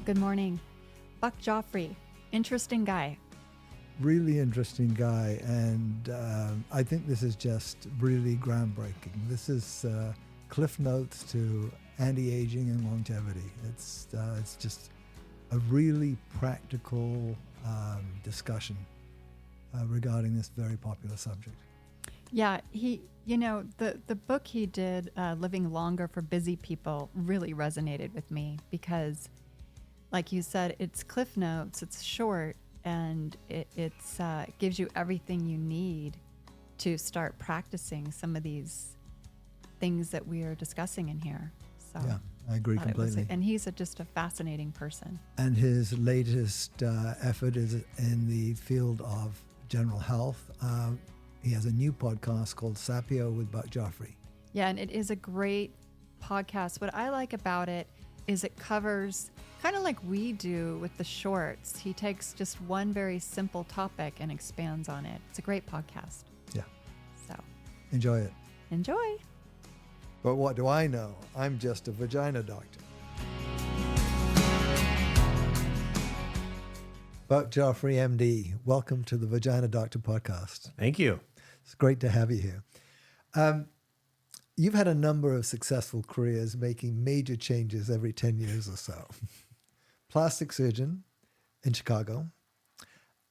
Good morning. Buck Joffrey, interesting guy. Really interesting guy, and I think this is just really groundbreaking. This is Cliffnotes to anti-aging and longevity. It's just a really practical discussion regarding this very popular subject. Yeah, the book he did, Living Longer for Busy People, really resonated with me because, like you said, it's Cliff Notes, it's short, and it gives you everything you need to start practicing some of these things that we are discussing in here. So yeah, I agree completely. And he's just a fascinating person. And his latest effort is in the field of general health. He has a new podcast called Sapio with Buck Joffrey. Yeah, and it is a great podcast. What I like about it is it covers, kind of like we do with the shorts, he takes just one very simple topic and expands on it. It's a great podcast. Yeah. So enjoy it. Enjoy. But what do I know? I'm just a vagina doctor. Buck Joffrey, MD, welcome to the Vagina Doctor podcast. Thank you. It's great to have you here. You've had a number of successful careers making major changes every 10 years or so. Plastic surgeon in Chicago,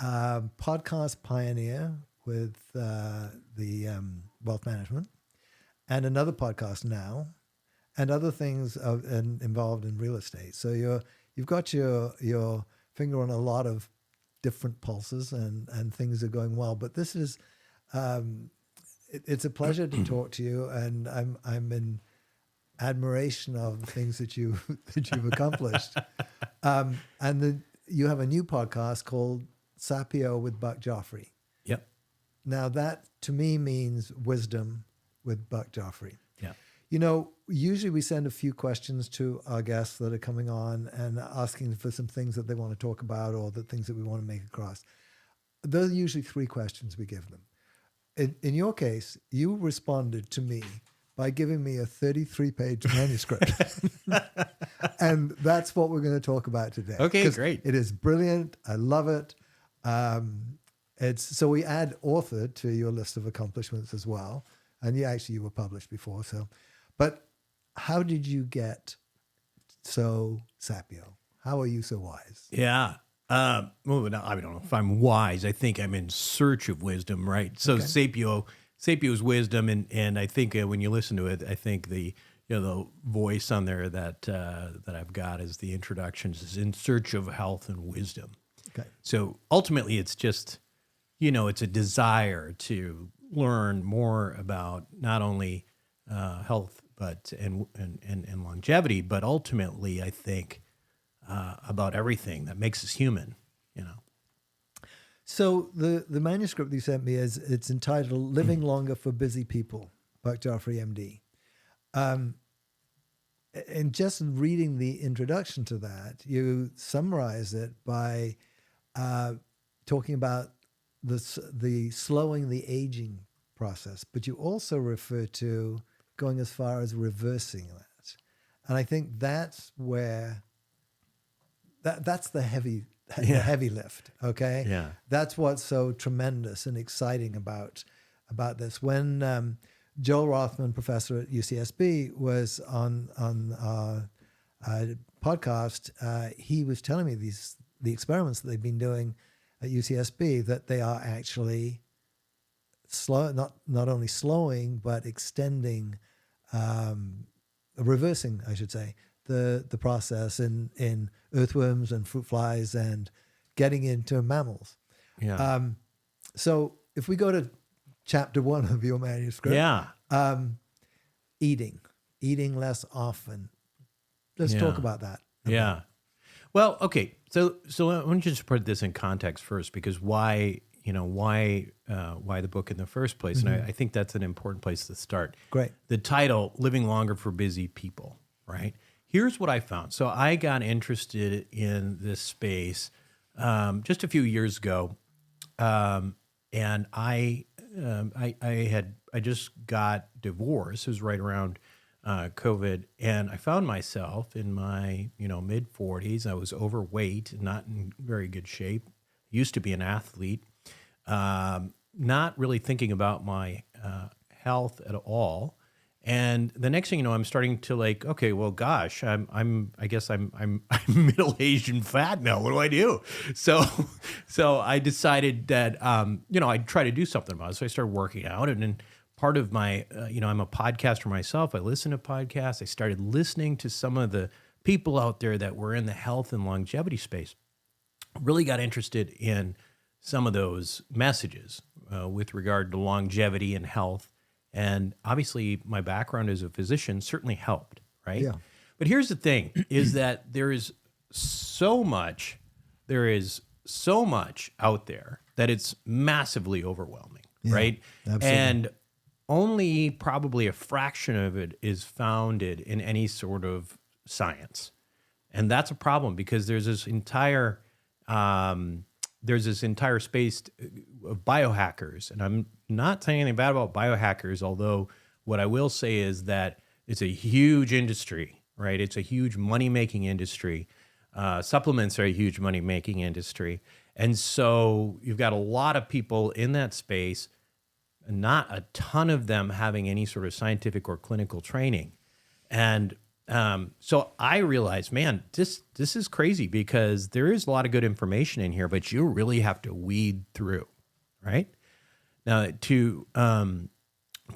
podcast pioneer with the wealth management, and another podcast now, and other things involved in real estate. So you've got your finger on a lot of different pulses, and things are going well. But this is it's a pleasure to talk to you, and I'm in admiration of the things that you've accomplished. You have a new podcast called Sapio with Buck Joffrey. Yep. Now that to me means wisdom with Buck Joffrey. Yeah. You know, usually we send a few questions to our guests that are coming on and asking for some things that they want to talk about or the things that we want to make across. Those are usually three questions we give them. In your case, you responded to me by giving me a 33-page manuscript. And that's what we're going to talk about today. Okay, great. It is brilliant. I love it. So we add author to your list of accomplishments as well. And you were published before. But how did you get so sapio? How are you so wise? Yeah. Well, no, I don't know if I'm wise. I think I'm in search of wisdom, right? So Okay. sapio is wisdom, and I think when you listen to it, I think the voice on there that I've got as the introduction is in search of health and wisdom. Okay. So ultimately, it's just it's a desire to learn more about not only health but and longevity, but ultimately, I think about everything that makes us human. So the manuscript you sent me it's entitled "Living Longer for Busy People," Buck Joffrey, MD. And just reading the introduction to that, you summarize it by talking about the slowing the aging process, but you also refer to going as far as reversing that. And I think that's where that's the heavy lift. Okay. Yeah. That's what's so tremendous and exciting about this. When Joel Rothman, professor at UCSB, was on our podcast, he was telling me the experiments that they've been doing at UCSB, that they are actually not only slowing but extending, reversing, I should say, the process in earthworms and fruit flies and getting into mammals. Yeah. So if we go to chapter 1 of your manuscript, eating less often. Let's talk about that. Yeah. Well, okay. So let me just put this in context first, because why the book in the first place? Mm-hmm. And I think that's an important place to start. Great. The title, Living Longer for Busy People, right? Here's what I found. So I got interested in this space just a few years ago. And I just got divorced. It was right around COVID, and I found myself in my mid 40s. I was overweight, not in very good shape. Used to be an athlete, not really thinking about my health at all. And the next thing you know, I'm starting to okay, well, gosh, I guess I'm middle-aged and fat now. What do I do? So I decided that I'd try to do something about it. So I started working out, and then part of my I'm a podcaster myself. I listen to podcasts. I started listening to some of the people out there that were in the health and longevity space. Really got interested in some of those messages with regard to longevity and health. And obviously, my background as a physician certainly helped, right? Yeah. But here's the thing, is that there is so much out there that it's massively overwhelming, right? Absolutely. And only probably a fraction of it is founded in any sort of science. And that's a problem because there's this entire space of biohackers. And I'm not saying anything bad about biohackers, although what I will say is that it's a huge industry, right? It's a huge money-making industry. Supplements are a huge money-making industry. And so you've got a lot of people in that space, not a ton of them having any sort of scientific or clinical training. And so I realized, man, this is crazy because there is a lot of good information in here, but you really have to weed through, right? Now, to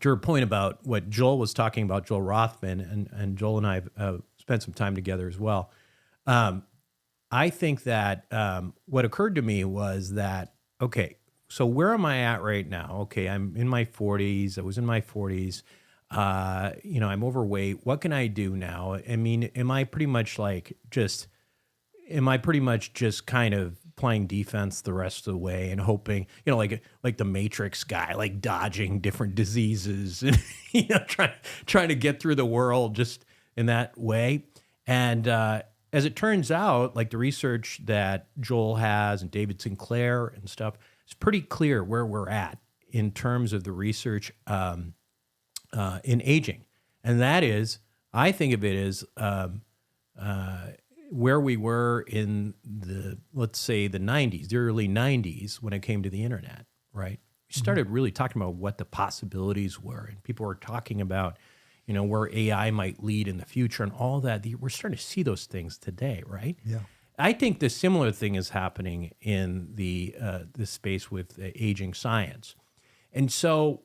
your point about what Joel was talking about, Joel Rothman, and Joel and I have spent some time together as well. I think that what occurred to me was that, okay, so where am I at right now? Okay, I'm in my 40s. I was in my 40s. I'm overweight. What can I do now? I mean, am I pretty much just kind of playing defense the rest of the way and hoping, like the Matrix guy, like dodging different diseases and, trying to get through the world just in that way. And, as it turns out, like the research that Joel has and David Sinclair and stuff, it's pretty clear where we're at in terms of the research, in aging. And that is, I think of it as where we were in let's say the 90s, the early 90s when it came to the internet, right? We started really talking about what the possibilities were. And people were talking about, where AI might lead in the future and all that. We're starting to see those things today, right? Yeah. I think the similar thing is happening in the space with aging science. And so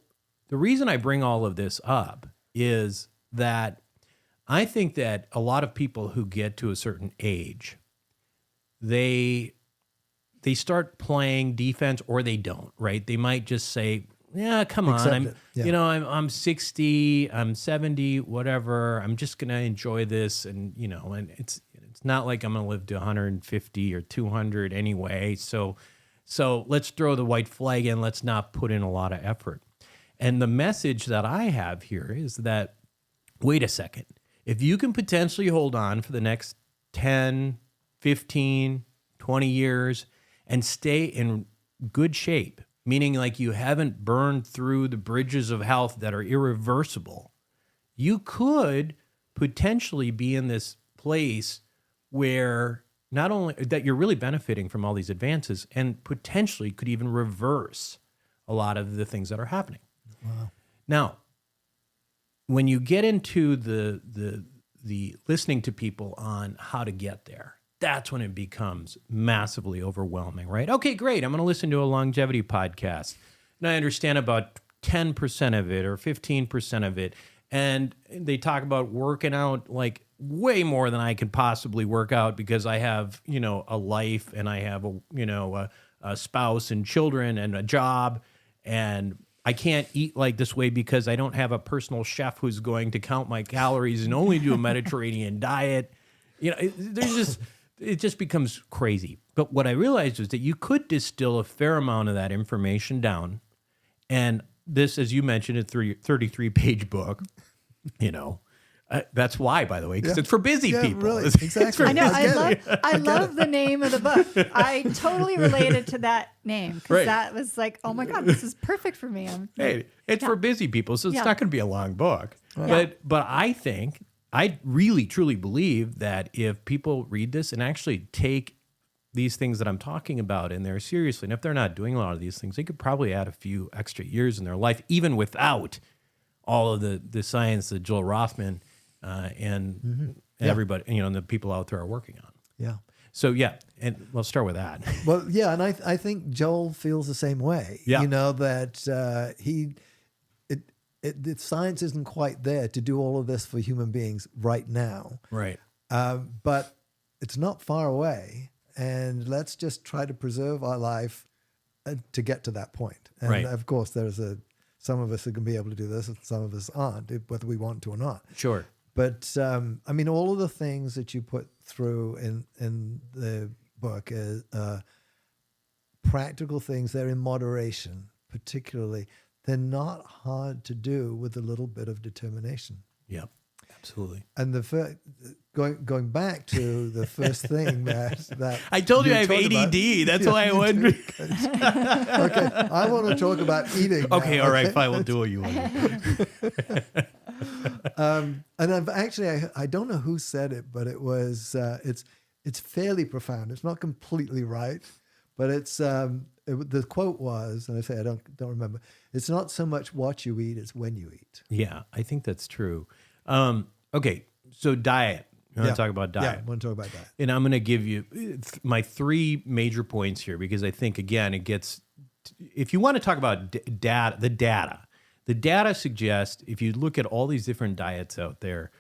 the reason I bring all of this up is that I think that a lot of people who get to a certain age, they start playing defense or they don't, right? They might just say, yeah, come on, I'm 60, I'm 70, whatever. I'm just going to enjoy this. And, and it's not like I'm going to live to 150 or 200 anyway. So let's throw the white flag in. Let's not put in a lot of effort. And the message that I have here is that, wait a second, if you can potentially hold on for the next 10, 15, 20 years and stay in good shape, meaning like you haven't burned through the bridges of health that are irreversible, you could potentially be in this place where not only that you're really benefiting from all these advances and potentially could even reverse a lot of the things that are happening. Wow. Now, when you get into the listening to people on how to get there, that's when it becomes massively overwhelming, right? Okay, great. I'm going to listen to a longevity podcast. And I understand about 10% of it or 15% of it. And they talk about working out like way more than I could possibly work out because I have, a life and I have a spouse and children and a job. And I can't eat like this way because I don't have a personal chef who's going to count my calories and only do a Mediterranean diet. It just becomes crazy. But what I realized was that you could distill a fair amount of that information down. And this, as you mentioned, a 33-page book, that's why, by the way, because it's for busy people. Really, exactly. I know. I love the name of the book. I totally related to that name because that was like, oh my God, this is perfect for me. It's for busy people, so it's not going to be a long book. But I really truly believe that if people read this and actually take these things that I'm talking about in there seriously, and if they're not doing a lot of these things, they could probably add a few extra years in their life, even without all of the science that Joel Rothman and everybody, and the people out there are working on. Yeah. So and we'll start with that. Well, yeah, and I think Joel feels the same way. Yeah. That the science isn't quite there to do all of this for human beings right now. Right. But it's not far away, and let's just try to preserve our life to get to that point. And Right. of course, some of us are going to be able to do this, and some of us aren't, whether we want to or not. Sure. But all of the things that you put through in the book is practical things. They're in moderation, particularly. They're not hard to do with a little bit of determination. Yep. Absolutely. And going back to the first thing that I told you I have talked ADD. about- That's why I wondered. Okay, I want to talk about eating. Okay. now, All right. Fine. We'll do what you want. And I've actually, I don't know who said it, but it was, it's fairly profound. It's not completely right, but it's, the quote was, and I don't remember, it's not so much what you eat, it's when you eat. Yeah, I think that's true. Okay. So diet. You want to talk about diet? Yeah, I want to talk about that. And I'm going to give you my three major points here because I think, again, if you want to talk about the data suggests if you look at all these different diets out there,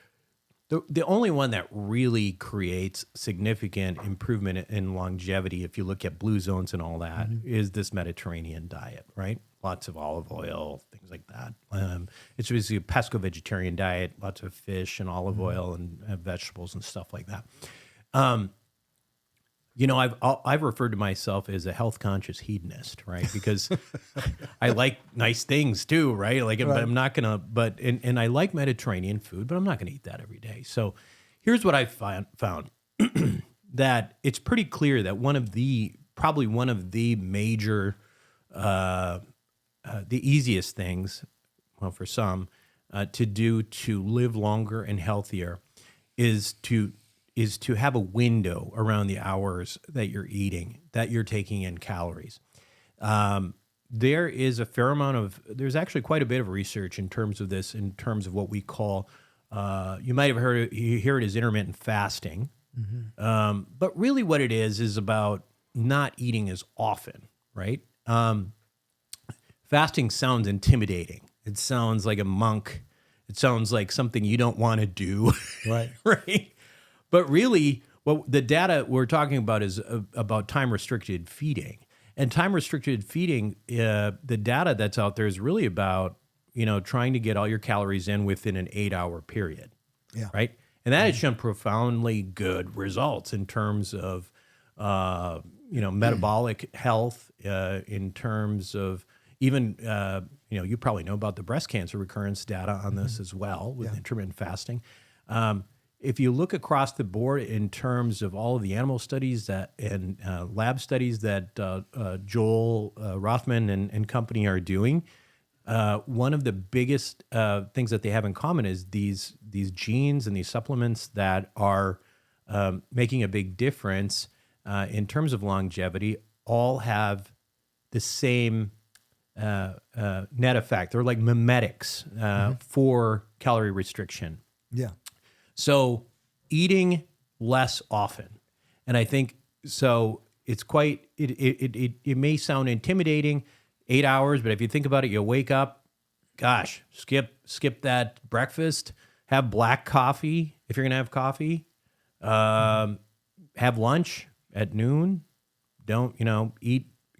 the only one that really creates significant improvement in longevity, if you look at blue zones and all that, is this Mediterranean diet, right? Lots of olive oil, things like that. It's basically a pesco-vegetarian diet, lots of fish and olive oil and vegetables and stuff like that. I've referred to myself as a health-conscious hedonist, right? Because I like nice things too, right? But I'm not gonna. And I like Mediterranean food, but I'm not gonna eat that every day. So here's what I found that it's pretty clear that probably one of the major, the easiest things, well, for some, to do to live longer and healthier is to have a window around the hours that you're eating, that you're taking in calories. There is a fair amount there's actually quite a bit of research in terms of this, in terms of what we call, you might have you hear it as intermittent fasting. But really what it is about not eating as often, right? Fasting sounds intimidating. It sounds like a monk. It sounds like something you don't want to do. Right. Right. But really, what the data we're talking about is about time-restricted feeding. And time-restricted feeding, the data that's out there is really about, trying to get all your calories in within an 8-hour period. Yeah. Right? And that has shown profoundly good results in terms of, metabolic health, in terms of even, you probably know about the breast cancer recurrence data on this as well with intermittent fasting. If you look across the board in terms of all of the animal studies and lab studies that Joel Rothman and company are doing, one of the biggest things that they have in common is these genes and these supplements that are making a big difference in terms of longevity all have the same net effect. They're like mimetics for calorie restriction. Yeah. So eating less often. And I think, so it's quite, it may sound intimidating, 8 hours, but if you think about it, you wake up, gosh, skip that breakfast, have black coffee if you're going to have coffee, have lunch at noon, don't,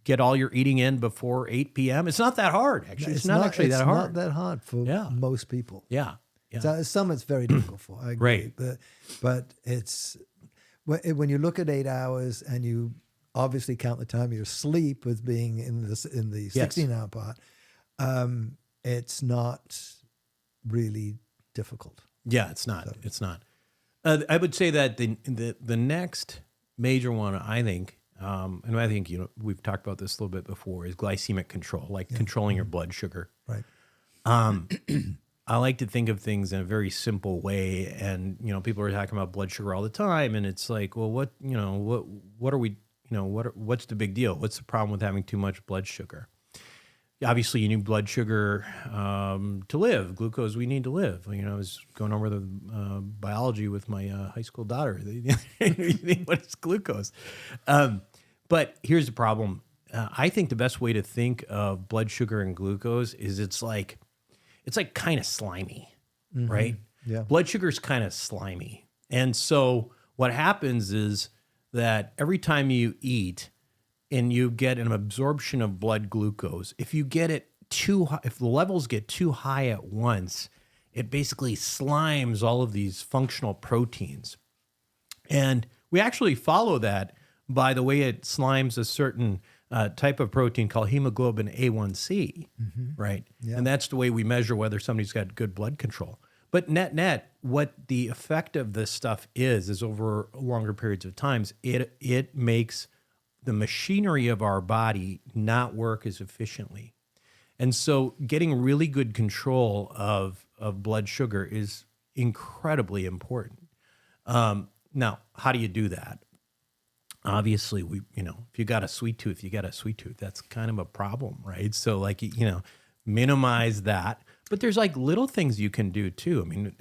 get all your eating in before 8 p.m. It's not that hard, actually. It's not actually that hard. It's not that hard for most people. Yeah. So some it's very difficult for. I agree. Right. But it's when you look at 8 hours and you obviously count the time you sleep as being in the 16-hour part, it's not really difficult. Yeah, it's not. So. It's not. I would say that the next major one, I think, and I think we've talked about this a little bit before, is glycemic control, like controlling your blood sugar. Right. I like to think of things in a very simple way. And, people are talking about blood sugar all the time. And it's like, well, what are we, what's the big deal? What's the problem with having too much blood sugar? Obviously, you need blood sugar to live. Glucose, we need to live. I was going over the biology with my high school daughter. What is glucose? But here's the problem. I think the best way to think of blood sugar and glucose is it's like kind of slimy, right? Yeah. Blood sugar is kind of slimy. And so what happens is that every time you eat, and you get an absorption of blood glucose, if you get it too high, if the levels get too high at once, it basically slimes all of these functional proteins. And we actually follow that by the way it slimes a certain type of protein called hemoglobin A1C, right? Yeah. And that's the way we measure whether somebody's got good blood control. But net, what the effect of this stuff is over longer periods of times, it makes the machinery of our body not work as efficiently. And so getting really good control of blood sugar is incredibly important. Now, how do you do that? Obviously, if you got a sweet tooth, you got a sweet tooth. That's kind of a problem, right? So minimize that. But there's like little things you can do too. I mean,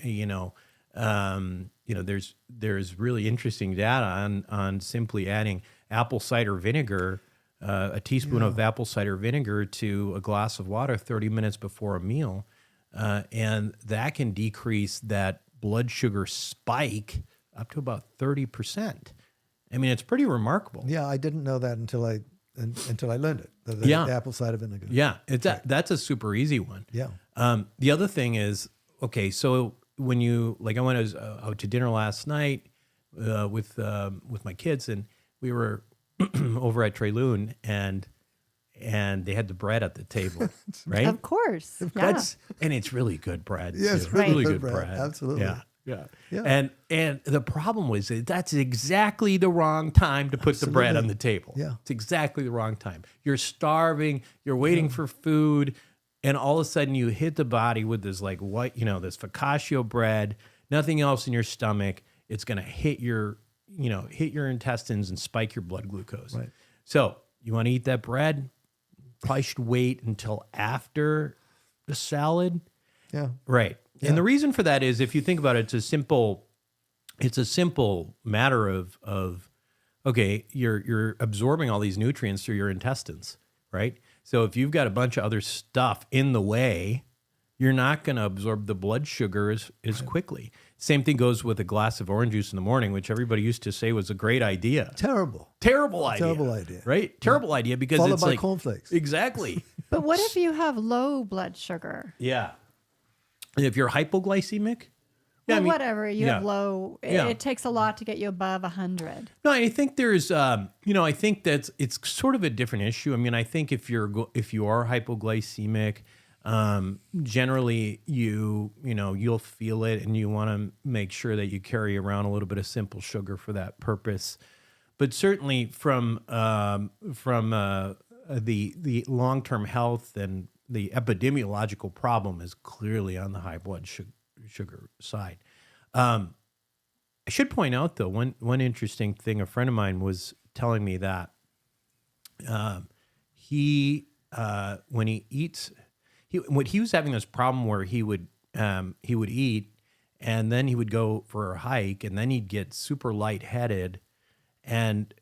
there's really interesting data on simply adding apple cider vinegar, a teaspoon of apple cider vinegar to a glass of water 30 minutes before a meal. And that can decrease that blood sugar spike up to about 30%. I mean, it's pretty remarkable. Yeah, I didn't know that until I learned it. The apple cider vinegar. Yeah, that's a super easy one. Yeah. The other thing is, okay, so when I went out to dinner last night with my kids, and we were over at Treloon, and they had the bread at the table, right? Of course. Yeah. And it's really good bread. Yes, It's really good bread. bread. Absolutely. Yeah. Yeah. And the problem was that's exactly the wrong time to put the bread on the table. Yeah. It's exactly the wrong time. You're starving, you're waiting for food, and all of a sudden you hit the body with this like white, this focaccia bread, nothing else in your stomach. It's going to hit your intestines and spike your blood glucose. Right. So you want to eat that bread? Probably should wait until after the salad. Yeah. Right. Yeah. And the reason for that is, if you think about it, it's a simple matter of okay, you're absorbing all these nutrients through your intestines, right? So if you've got a bunch of other stuff in the way, you're not going to absorb the blood sugar as quickly. Same thing goes with a glass of orange juice in the morning, which everybody used to say was a great idea. Terrible idea. Right? Terrible idea, because Followed it's by like cornflakes. Exactly. But what if you have low blood sugar? Yeah. If you're hypoglycemic, Well, whatever. You have low. Yeah. It takes a lot to get you above 100. No, I think there's, I think it's sort of a different issue. I mean, I think if you are hypoglycemic, generally you'll feel it, and you want to make sure that you carry around a little bit of simple sugar for that purpose. But certainly from the long-term health and the epidemiological problem is clearly on the high blood sugar side. I should point out, though, one interesting thing. A friend of mine was telling me that he was having this problem where he would eat, and then he would go for a hike, and then he'd get super lightheaded, and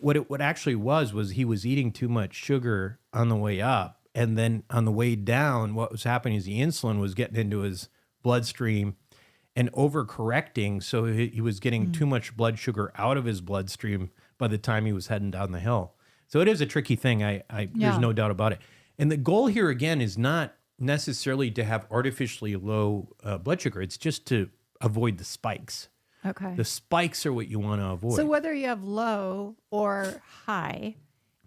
what actually was he was eating too much sugar on the way up. And then on the way down, what was happening is the insulin was getting into his bloodstream and overcorrecting. So he was getting too much blood sugar out of his bloodstream by the time he was heading down the hill. So it is a tricky thing. There's no doubt about it. And the goal here, again, is not necessarily to have artificially low blood sugar. It's just to avoid the spikes. Okay. The spikes are what you want to avoid. So whether you have low or high,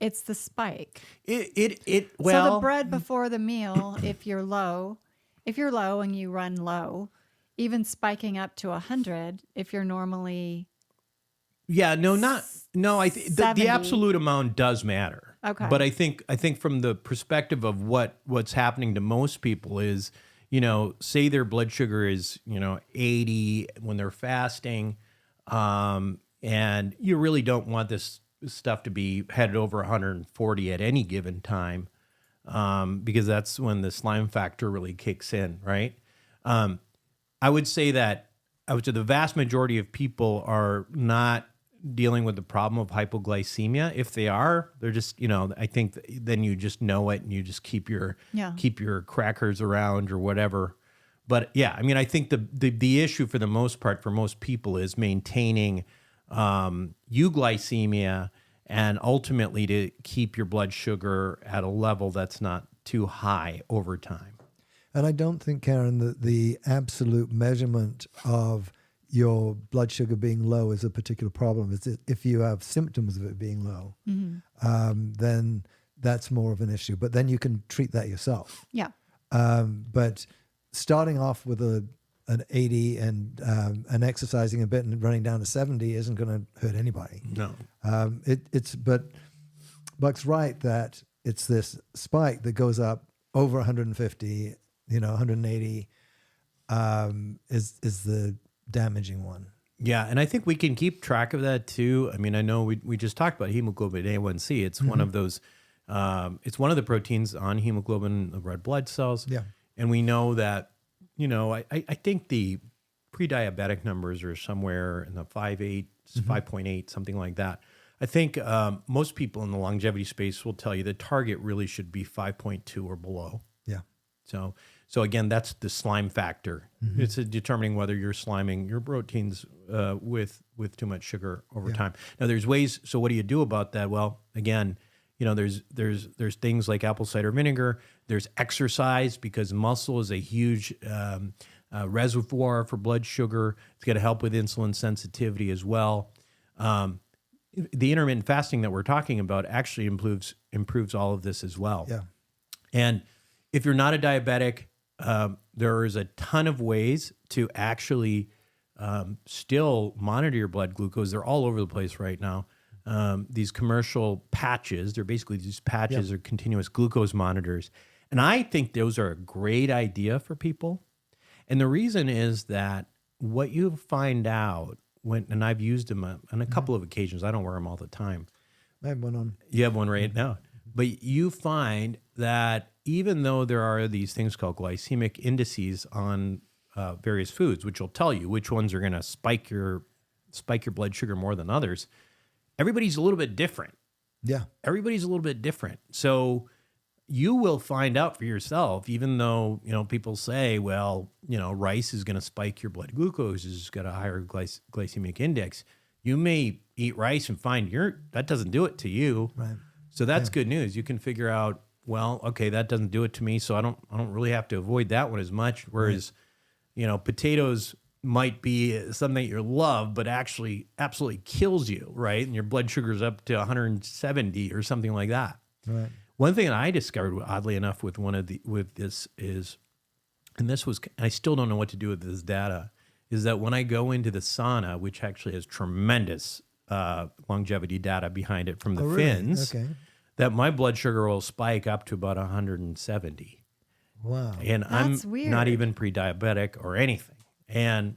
it's the spike. So the bread before the meal, if you're low and you run low, even spiking up to 100, if you're normally the absolute amount does matter. Okay. But I think from the perspective of what's happening to most people is, say their blood sugar is, 80 when they're fasting, and you really don't want this stuff to be headed over 140 at any given time, because that's when the slime factor really kicks in, right? I would say the vast majority of people are not dealing with the problem of hypoglycemia. If they are, they're just, I think then you just know it and you just keep your crackers around or whatever. But yeah, I mean, I think the issue for the most part for most people is maintaining euglycemia and ultimately to keep your blood sugar at a level that's not too high over time. And I don't think, Karen, that the absolute measurement of your blood sugar being low is a particular problem. It's if you have symptoms of it being low, then that's more of an issue. But then you can treat that yourself. Yeah. But starting off with an 80 and exercising a bit and running down to 70 isn't going to hurt anybody. No. But Buck's right that it's this spike that goes up over 150, 180 is the damaging one. Yeah, and I think we can keep track of that too. I mean, I know we just talked about hemoglobin A1C. It's one of those, it's one of the proteins on hemoglobin, the red blood cells. Yeah. And we know that, I think the pre-diabetic numbers are somewhere in the 5.8, 5.8, something like that. I think most people in the longevity space will tell you the target really should be 5.2 or below. Yeah. So again, that's the slime factor. It's determining whether you're sliming your proteins with too much sugar over time. Now, there's ways. So what do you do about that? Well, again, there's things like apple cider vinegar. There's exercise, because muscle is a huge reservoir for blood sugar. It's going to help with insulin sensitivity as well. The intermittent fasting that we're talking about actually improves all of this as well. Yeah. And if you're not a diabetic, there is a ton of ways to actually still monitor your blood glucose. They're all over the place right now. These commercial patches, they're basically these patches are continuous glucose monitors. And I think those are a great idea for people. And the reason is that what you find out and I've used them on a couple of occasions. I don't wear them all the time. I have one on. You have one right now. But you find that even though there are these things called glycemic indices on various foods, which will tell you which ones are going to spike your blood sugar more than others, everybody's a little bit different. Yeah. Everybody's a little bit different. So you will find out for yourself, even though, people say, well, rice is going to spike your blood glucose, it's got a higher glycemic index. You may eat rice and find that doesn't do it to you. Right. So that's good news. You can figure out, well, okay, that doesn't do it to me, so I don't really have to avoid that one as much. Whereas, potatoes might be something that you love, but actually absolutely kills you, right? And your blood sugar's up to 170 or something like that. Right. One thing that I discovered, oddly enough, with this is, and this was, I still don't know what to do with this data, is that when I go into the sauna, which actually has tremendous longevity data behind it from the fins, that my blood sugar will spike up to about 170. Wow. And That's I'm weird. not even pre-diabetic or anything. And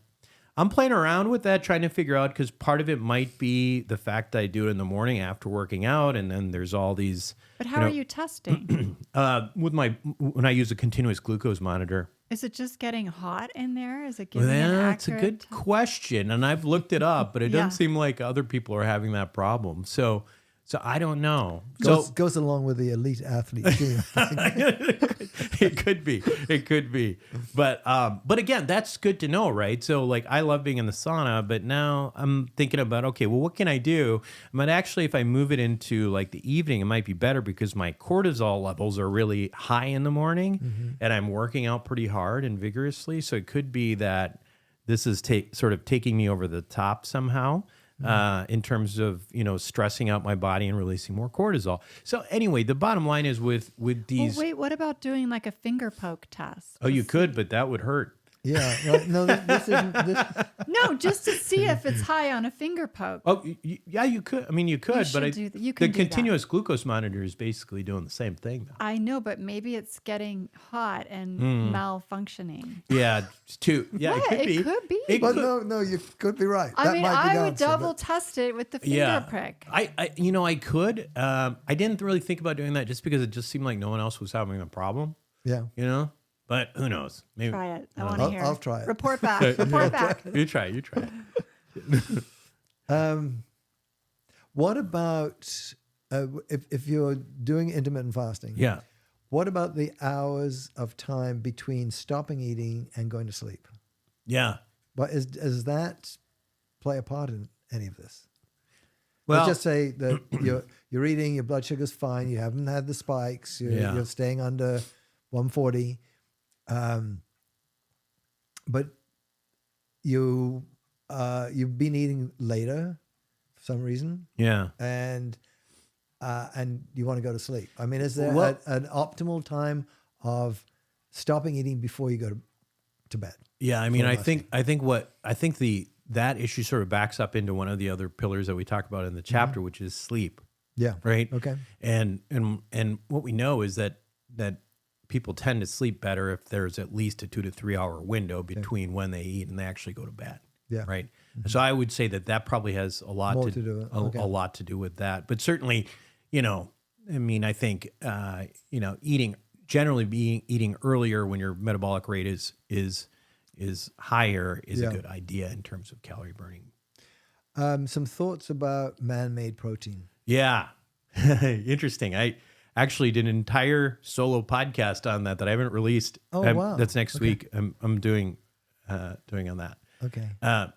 I'm playing around with that, trying to figure out, because part of it might be the fact that I do it in the morning after working out, and then there's all these. But how are you testing? When I use a continuous glucose monitor. Is it just getting hot in there? Is it giving an That's a accurate good question, and I've looked it up, but it doesn't seem like other people are having that problem. So I don't know. Goes along with the elite athlete team. It could be. But again, that's good to know, right? So like, I love being in the sauna, but now I'm thinking about, okay, well, what can I do? But actually, if I move it into like the evening, it might be better, because my cortisol levels are really high in the morning, and I'm working out pretty hard and vigorously. So it could be that this is sort of taking me over the top somehow. In terms of, stressing out my body and releasing more cortisol. So anyway, the bottom line is with these. Well, wait, what about doing like a finger poke test? Oh, you could, but that would hurt. Yeah. No, this isn't. This, No, just to see if it's high on a finger poke. Oh, yeah, you could. I mean, you could, You but should do that. You the can do that. continuous glucose monitor is basically doing the same thing, though. I know, but maybe it's getting hot and malfunctioning. Yeah, it's too. Yeah, What? it could be. It but could. no, you could be right. I mean, might be the I would answer, double but- test it with the finger Yeah, prick. I could. I didn't really think about doing that just because it just seemed like no one else was having a problem. Yeah. You know, but who knows? Maybe Try it. I want to hear. I'll try it. Report back. Report back. You try it. What about if you're doing intermittent fasting? Yeah. What about the hours of time between stopping eating and going to sleep? Yeah. But does that play a part in any of this? Well, Let's just say that you're eating, your blood sugar's fine, you haven't had the spikes, you're staying under 140, but you've been eating later for some reason, yeah. and you want to go to sleep. I mean, is there an optimal time of stopping eating before you go to bed? Yeah, I mean, I think that issue sort of backs up into one of the other pillars that we talk about in the chapter, which is sleep. Yeah. Right. Okay. And what we know is that people tend to sleep better if there's at least a 2 to 3 hour window between when they eat and they actually go to bed. Yeah. Right. So I would say that probably has a lot More to do it. a lot to do with that. But certainly, I mean, I think eating earlier when your metabolic rate is higher is a good idea in terms of calorie burning. Some thoughts about man-made protein. Yeah. Interesting. I actually did an entire solo podcast on that I haven't released. Oh, wow. That's next week. I'm doing on that. Okay.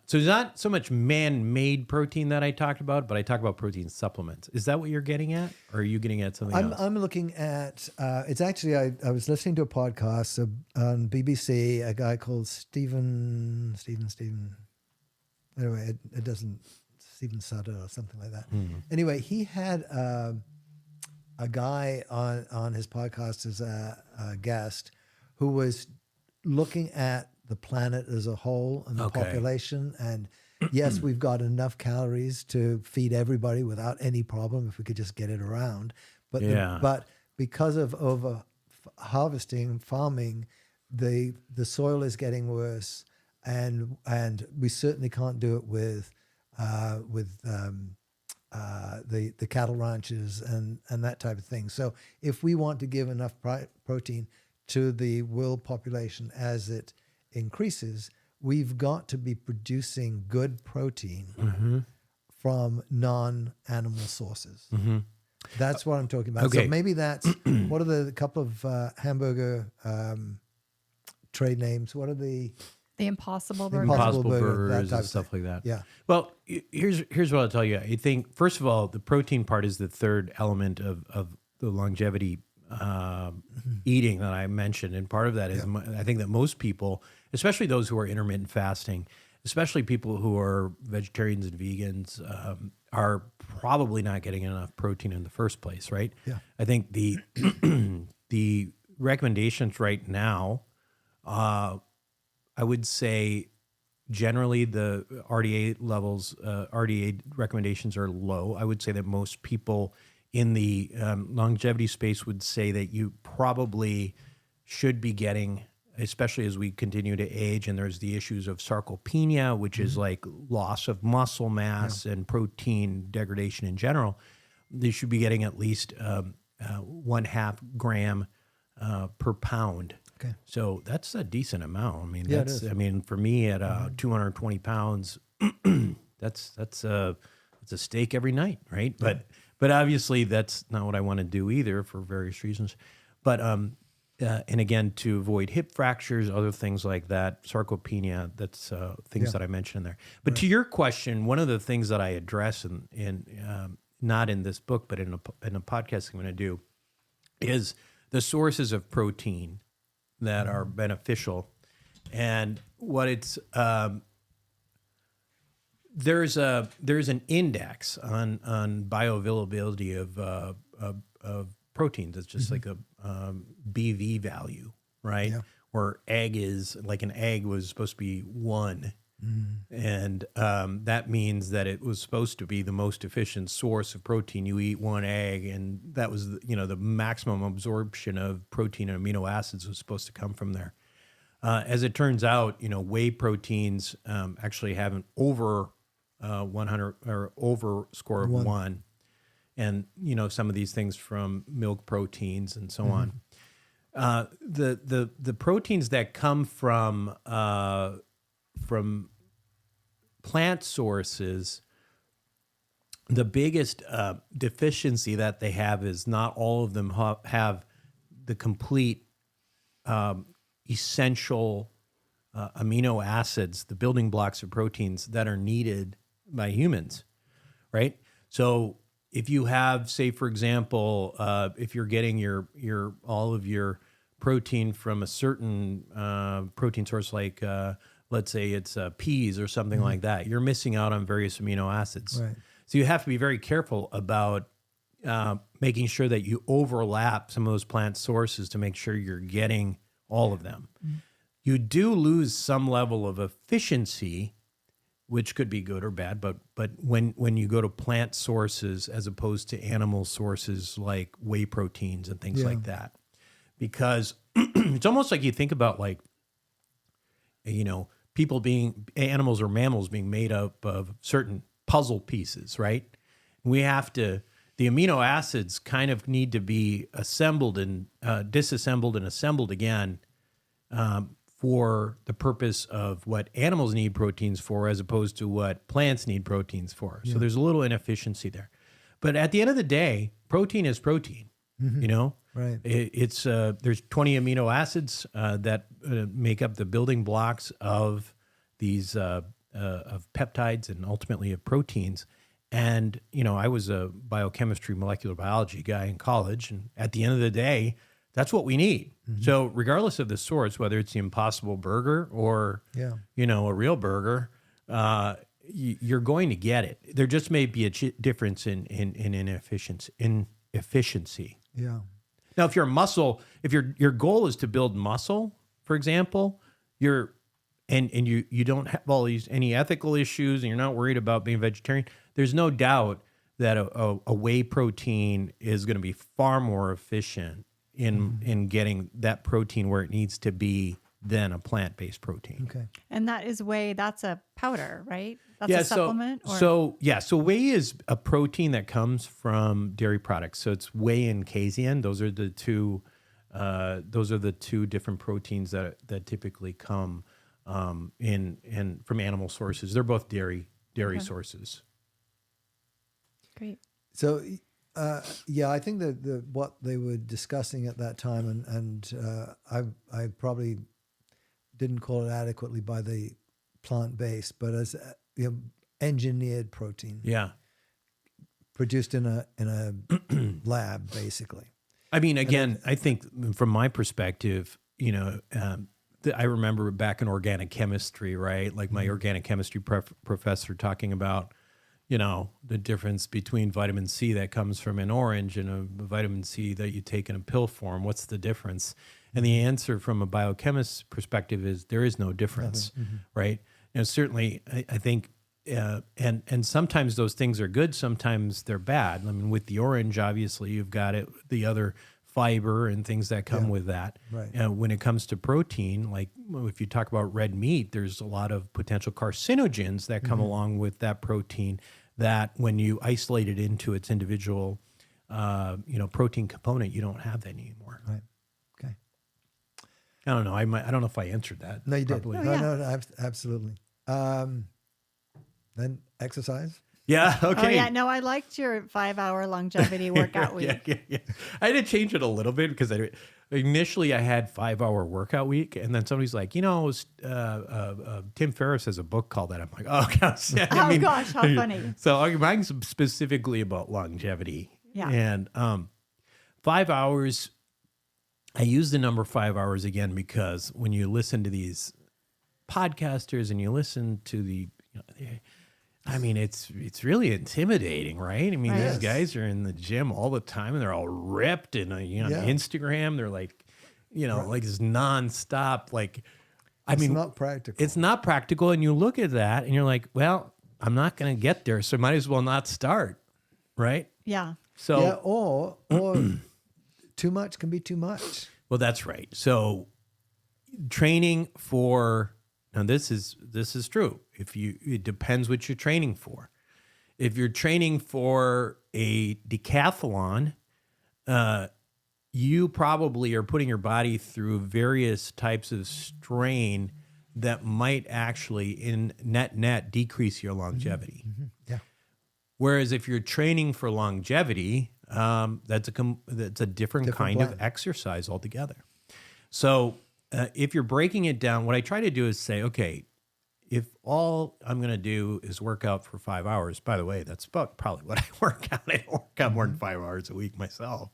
So it's not so much man-made protein that I talked about, but I talk about protein supplements. Is that what you're getting at? Or are you getting at something else? I'm looking at, it's actually, I was listening to a podcast on BBC, a guy called Stephen, anyway, it doesn't, Stephen Sutter or something like that. Anyway, he had a guy on his podcast as a guest who was looking at the planet as a whole and the population. And yes, we've got enough calories to feed everybody without any problem if we could just get it around. But but because of over harvesting, farming, the soil is getting worse, and we certainly can't do it with the cattle ranches and that type of thing. So if we want to give enough protein to the world population as it increases, we've got to be producing good protein from non-animal sources. That's what I'm talking about. Okay. So maybe that's, what are the couple of hamburger trade names? What are the... The Impossible Burger. Impossible Burger, Burgers that type and of stuff thing. like that. Yeah. Well, here's what I'll tell you. I think, first of all, the protein part is the third element of the longevity eating that I mentioned. And part of that is I think that most people, especially those who are intermittent fasting, especially people who are vegetarians and vegans, are probably not getting enough protein in the first place, right? Yeah. I think the the recommendations right now, I would say generally the RDA levels, RDA recommendations are low. I would say that most people in the longevity space would say that you probably should be getting, especially as we continue to age, and there's the issues of sarcopenia, which is like loss of muscle mass and protein degradation in general. They should be getting at least 1/2 gram per pound. Okay. So that's a decent amount. I mean, Yeah, it that's, is. I mean, for me at 220 pounds, that's a steak every night, right? But obviously that's not what I want to do either for various reasons. But and again, to avoid hip fractures, other things like that, sarcopenia, that's things that I mentioned in there. But to your question, one of the things that I address in not in this book, but in a podcast I'm going to do, is the sources of protein that are beneficial, and what it's there's an index on bioavailability of proteins. It's just like a BV value, right? Yeah. where egg is, like an egg was supposed to be 1. And that means that it was supposed to be the most efficient source of protein. You eat 1 egg, and that was, the maximum absorption of protein and amino acids was supposed to come from there. As it turns out, whey proteins actually have an over 100 or over score of 1. And, some of these things from milk proteins and so on. The proteins that come from plant sources, the biggest deficiency that they have is not all of them have the complete essential amino acids, the building blocks of proteins that are needed by humans, right? So if you have, say, for example, if you're getting your all of your protein from a certain protein source, like let's say it's peas or something like that, you're missing out on various amino acids. Right. So you have to be very careful about making sure that you overlap some of those plant sources to make sure you're getting all of them. You do lose some level of efficiency, which could be good or bad, but when you go to plant sources as opposed to animal sources like whey proteins and things like that, because it's almost like you think about like, people being animals or mammals being made up of certain puzzle pieces, right? The amino acids kind of need to be assembled and disassembled and assembled again for the purpose of what animals need proteins for as opposed to what plants need proteins for. So there's a little inefficiency there. But at the end of the day, protein is protein, Right. It's there's 20 amino acids that make up the building blocks of these of peptides and ultimately of proteins. And I was a biochemistry, molecular biology guy in college, and at the end of the day, that's what we need. So regardless of the source, whether it's the Impossible Burger or a real burger, you're going to get it. There just may be a difference in efficiency. Yeah. Now, if you're a muscle, if your goal is to build muscle, for example, you don't have any ethical issues, and you're not worried about being vegetarian, there's no doubt that a whey protein is going to be far more efficient in getting that protein where it needs to be than a plant-based protein. Okay. And that is whey. That's a powder, right? That's a supplement? So whey is a protein that comes from dairy products. So it's whey and casein. Those are the two different proteins that typically come in from animal sources. They're both dairy sources. Great. So, I think that what they were discussing at that time, and I probably didn't call it adequately by the plant-based, but as engineered protein. Yeah. Produced in a lab, basically. I mean, again, I think from my perspective, I remember back in organic chemistry, right? Like my organic chemistry professor talking about, the difference between vitamin C that comes from an orange and a vitamin C that you take in a pill form. What's the difference? And the answer from a biochemist's perspective is there is no difference, right? Certainly, I think, and sometimes those things are good, sometimes they're bad. I mean, with the orange, obviously, you've got the other fiber and things that come with that. Right. When it comes to protein, like if you talk about red meat, there's a lot of potential carcinogens that come along with that protein that when you isolate it into its individual, protein component, you don't have that anymore. Right. Okay. I don't know. I don't know if I answered that. No, you did. properly. No, absolutely. Then exercise. Yeah. Okay. Oh, yeah. No, I liked your 5-hour longevity workout week. Yeah. I had to change it a little bit because initially I had 5-hour workout week, and then somebody's like, Tim Ferriss has a book called that. I'm like, oh gosh. Gosh, how funny. So mine's specifically about longevity. Yeah. And 5 hours. I use the number 5 hours again because when you listen to these podcasters and you listen to it's really intimidating, right? I mean, these guys are in the gym all the time and they're all ripped and on Instagram, they're like, like this nonstop, like, It's not practical. It's not practical. And you look at that and you're like, well, I'm not going to get there. So might as well not start. Right. Yeah. So, yeah, or too much can be too much. well, that's right. So training for, now this is true. It depends what you're training for. If you're training for a decathlon, you probably are putting your body through various types of strain that might actually in net decrease your longevity. Mm-hmm. Yeah. Whereas if you're training for longevity, that's a different kind blend. of exercise altogether. So if you're breaking it down, what I try to do is say, okay, if all I'm going to do is work out for 5 hours, by the way, that's about probably what I work out. I don't work out more than 5 hours a week myself.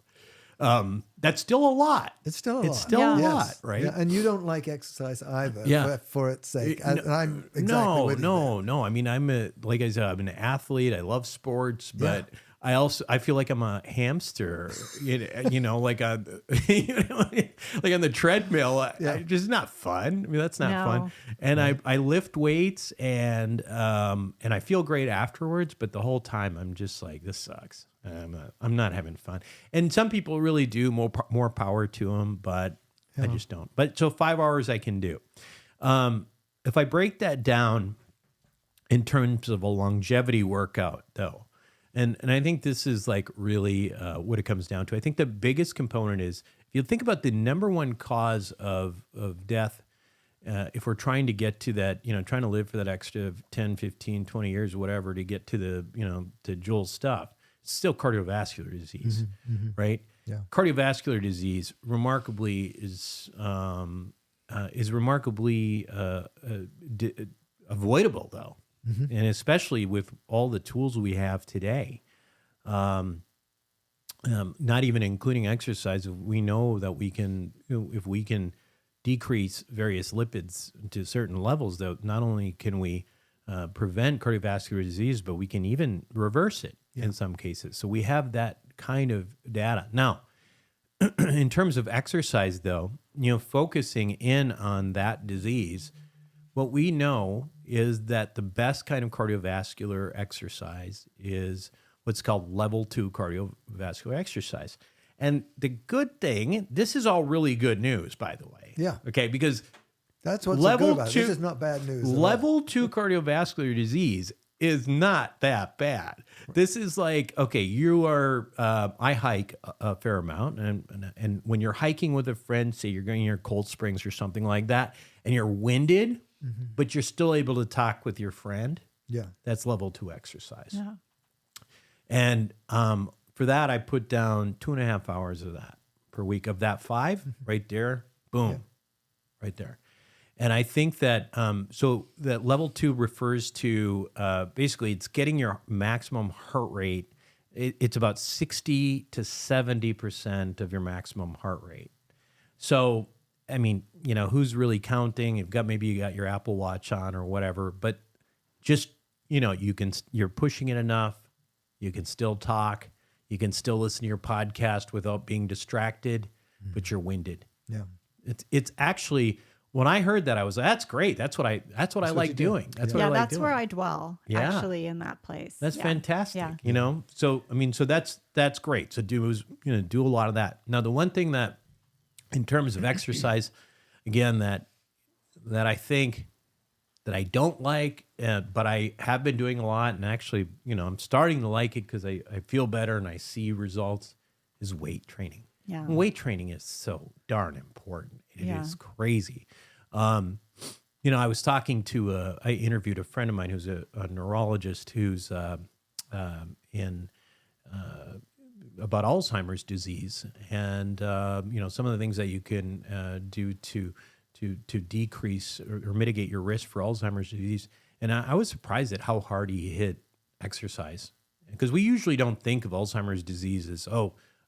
That's still a lot. It's still a lot. It's still a Yes. lot, right? Yeah, and you don't like exercise either for its sake. And I'm exactly with you there. No. I mean, like I said, I'm an athlete. I love sports, but I feel like I'm a hamster, like like on the treadmill. Just not fun. I mean, that's not fun. And I lift weights and I feel great afterwards, but the whole time I'm just like, this sucks. I'm not having fun. And some people really do, more power to them, but I just don't. But so 5 hours I can do. If I break that down in terms of a longevity workout though, and I think this is like really what it comes down to. I think the biggest component is, if you think about the number one cause of death, if we're trying to get to that, trying to live for that extra 10, 15, 20 years, whatever, to get to the, to Joel's stuff, it's still cardiovascular disease, right? Yeah. Cardiovascular disease remarkably is remarkably avoidable though. And especially with all the tools we have today, not even including exercise, we know that we can, if we can decrease various lipids to certain levels, though, not only can we prevent cardiovascular disease, but we can even reverse it in some cases. So we have that kind of data. Now, in terms of exercise, though, focusing in on that disease, what we know is that the best kind of cardiovascular exercise is what's called level 2 cardiovascular exercise. And the good thing, this is all really good news, by the way. Yeah. Okay, because that's what's so good about it. This is not bad news. Level 2 cardiovascular disease is not that bad. This is like, okay, you are, I hike a fair amount, and when you're hiking with a friend, say you're going near Cold Springs or something like that, and you're winded, but you're still able to talk with your friend. Yeah. That's level 2 exercise. Yeah. And for that, I put down 2.5 hours of that per week. Of that 5, right there, boom, right there. And I think that, so that level 2 refers to, basically it's getting your maximum heart rate. It's about 60 to 70% of your maximum heart rate. So, I mean, who's really counting? Maybe you got your Apple Watch on or whatever, but just, you're pushing it enough. You can still talk. You can still listen to your podcast without being distracted, but you're winded. Yeah. It's actually, when I heard that, I was like, that's great. That's what I like doing. That's what I like that's doing. where I dwell, actually, in that place. That's fantastic. Yeah. So, I mean, so that's great. So do a lot of that. Now, the one thing that, in terms of exercise, again, that I think that I don't like, but I have been doing a lot, and actually, I'm starting to like it because I feel better and I see results, is weight training. Yeah. And weight training is so darn important. It is crazy. I was talking to I interviewed a friend of mine who's a neurologist who's in about Alzheimer's disease, and some of the things that you can do to decrease or mitigate your risk for Alzheimer's disease. And I was surprised at how hard he hit exercise, because we usually don't think of Alzheimer's disease as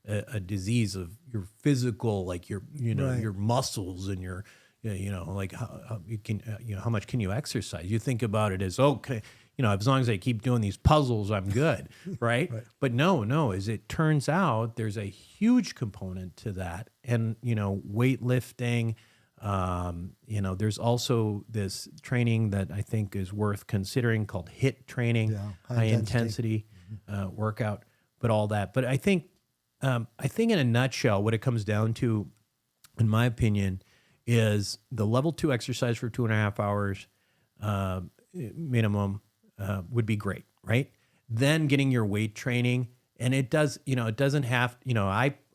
a disease of your physical, like your your muscles and your like how you can how much can you exercise. You think about it as, okay, as long as I keep doing these puzzles, I'm good, right? Right. But no, as it turns out, there's a huge component to that. And, weightlifting, there's also this training that I think is worth considering called HIIT training, Yeah, high intensity workout, but all that. But I think in a nutshell, what it comes down to, in my opinion, is the level 2 exercise for 2.5 hours minimum would be great, right? Then getting your weight training, and it doesn't have,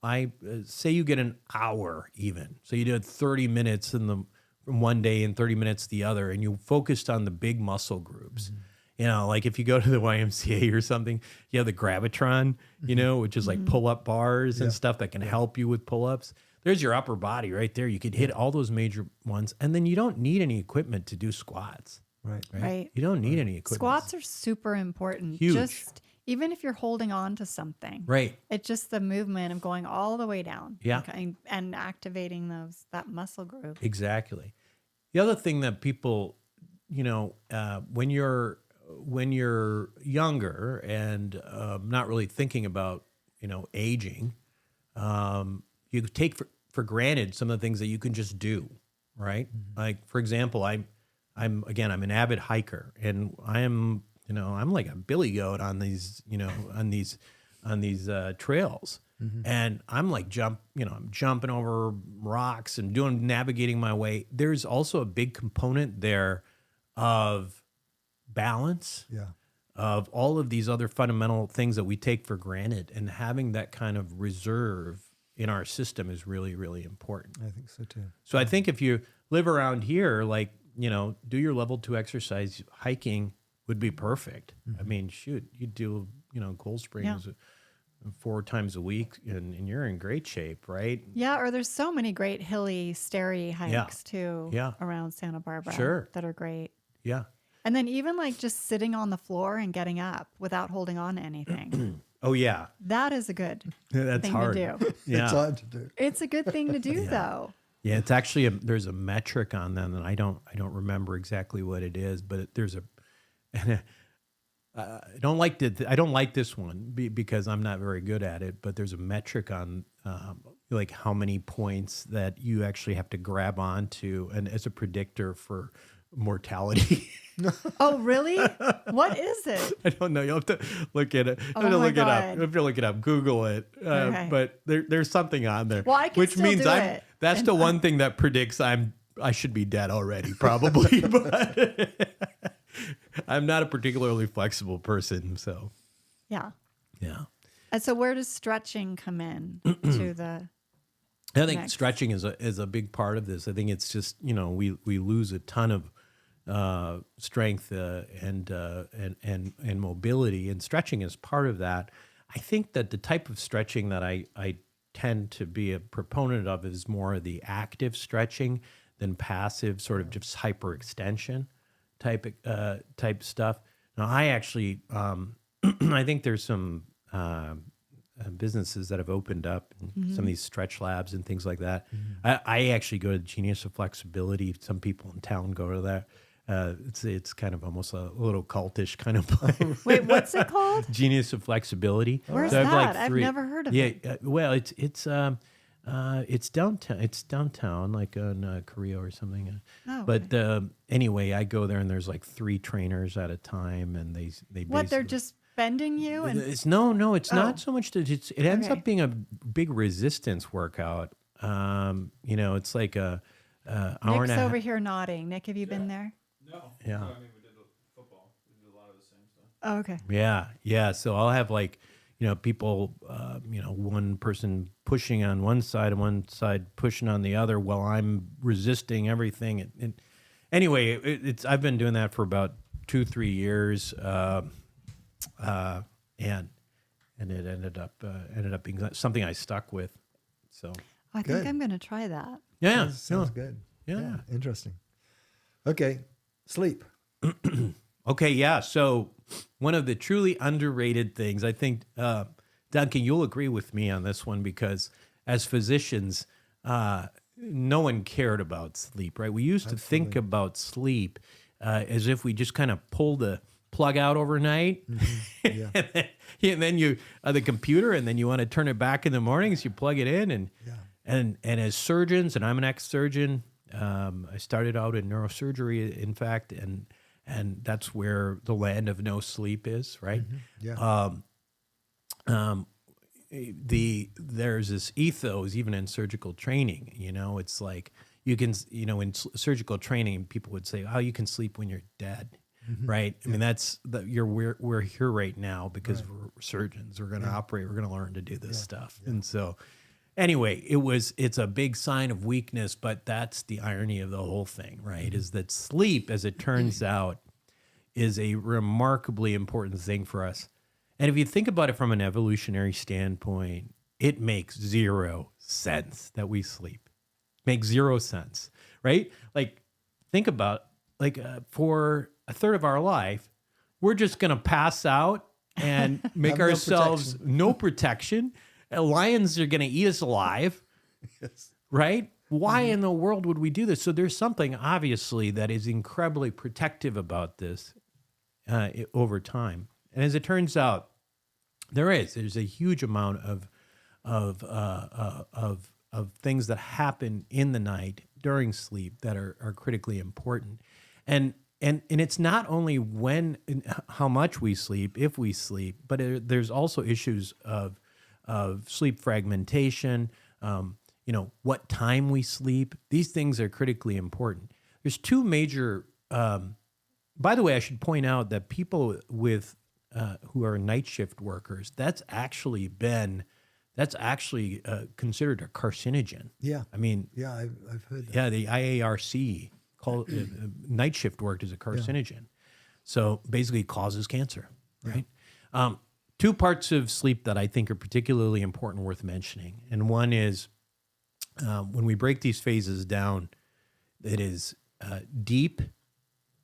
I say you get an hour even. So you did 30 minutes from one day and 30 minutes the other, and you focused on the big muscle groups. Like if you go to the YMCA or something, you have the Gravitron, which is like pull-up bars and stuff that can help you with pull-ups. There's your upper body right there. You could hit all those major ones, and then you don't need any equipment to do squats. Right. You don't need any equipment. Squats are super important. Huge. Just even if you're holding on to something. Right. It's just the movement of going all the way down. Yeah. And activating that muscle group. Exactly. The other thing that people, when you're younger and not really thinking about, aging, you take for granted some of the things that you can just do, right? Like, for example, I'm an avid hiker, and I'm like a billy goat on these, on these trails. And I'm like I'm jumping over rocks and navigating my way. There's also a big component there of balance, of all of these other fundamental things that we take for granted, and having that kind of reserve in our system is really, really important. I think so too. So I think if you live around here, like, do your level 2 exercise, hiking would be perfect. I mean, shoot, you do, Cold Springs 4 times a week and you're in great shape, right? Yeah, or there's so many great hilly, starry hikes too around Santa Barbara that are great. Yeah. And then even like just sitting on the floor and getting up without holding on to anything. Oh, yeah. That is a good That's thing hard. to do. Yeah. It's hard to do. It's a good thing to do though. Yeah, it's actually there's a metric on them, and I don't remember exactly what it is, but there's I don't like this one because I'm not very good at it, but there's a metric on like how many points that you actually have to grab onto, and as a predictor for mortality. Oh, really? What is it? I don't know. You'll have to look at it. Oh, my God. You have to look it up. Google it. Okay. But there's something on there. Well, I can which still means do it. That's the one thing that predicts I should be dead already, probably. But I'm not a particularly flexible person, so Yeah. yeah. And so where does stretching come in to the I think next? stretching is a big part of this. I think it's just we lose a ton of strength and mobility, and stretching is part of that. I think that the type of stretching that I tend to be a proponent of is more of the active stretching than passive, sort of just hyperextension type stuff. Now, I actually I think there's some businesses that have opened up, some of these stretch labs and things like that. I actually go to the Genius of Flexibility. Some people in town go to that. It's kind of almost a little cultish kind of place. Wait, what's it called? Genius of Flexibility. Where's So I have that? like I've never heard of it. Yeah, well, it's downtown. It's downtown, like in Korea or something. Oh, But anyway, I go there and there's like 3 trainers at a time, and they What, they're basically- just bending you and it's it's not so much that it ends Okay. up being a big resistance workout. It's like a hour and Nick's a half. over here nodding. Nick, have you been there? No. Yeah. No, I mean, we did the football. We did a lot of the same stuff. Oh, okay. Yeah. So I'll have like, people, one person pushing on one side and one side pushing on the other while I'm resisting everything. Anyway, I've been doing that for about 2-3 years, and it ended up being something I stuck with. So I think Good. I'm going to try that. yeah, Sounds good. Yeah. Interesting. Okay. Sleep. Okay, yeah. So one of the truly underrated things, I think, Duncan, you'll agree with me on this one, because as physicians, no one cared about sleep, right? We used to think about sleep as if we just kind of pull the plug out overnight, Yeah. and then you the computer, and then you want to turn it back in the mornings. You plug it in, and as surgeons, and I'm an ex-surgeon. I started out in neurosurgery, in fact, and that's where the land of no sleep is, right? Yeah. There's this ethos even in surgical training. It's like you can, in surgical training, people would say, "Oh, you can sleep when you're dead." Right. I mean, we're here right now because we're surgeons. We're going to operate. We're going to learn to do this stuff. Yeah. And so anyway, it's a big sign of weakness, but that's the irony of the whole thing, right? Is that sleep, as it turns out, is a remarkably important thing for us. And if you think about it from an evolutionary standpoint, it makes zero sense that we sleep. Makes zero sense, right? Like, think about for a third of our life, we're just going to pass out and make ourselves no protection. Lions are going to eat us alive, right? Why in the world would we do this? So there's something obviously that is incredibly protective about this over time. And as it turns out, there's a huge amount of things that happen in the night during sleep that are critically important. And it's not only how much we sleep, if we sleep, but there's also issues of sleep fragmentation, what time we sleep. These things are critically important. There's two major, by the way, I should point out that people who are night shift workers, that's actually considered a carcinogen. Yeah. I mean, yeah, I've heard that. Yeah, the IARC called night shift work is a carcinogen. Yeah. So basically it causes cancer, right? Two parts of sleep that I think are particularly important, worth mentioning. And one is when we break these phases down, it is deep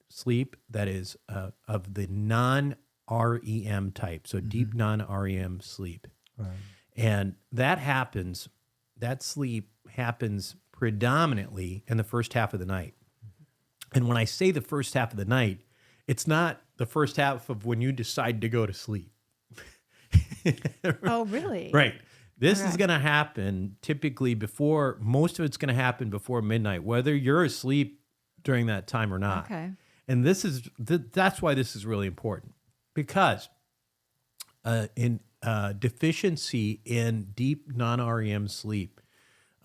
sleep that is of the non-REM type, so deep non-REM sleep. Right. And that sleep happens predominantly in the first half of the night. And when I say the first half of the night, it's not the first half of when you decide to go to sleep. Oh, really? Right. This is going to happen typically most of it's going to happen before midnight, whether you're asleep during that time or not. Okay. And that's why this is really important, because deficiency in deep non-REM sleep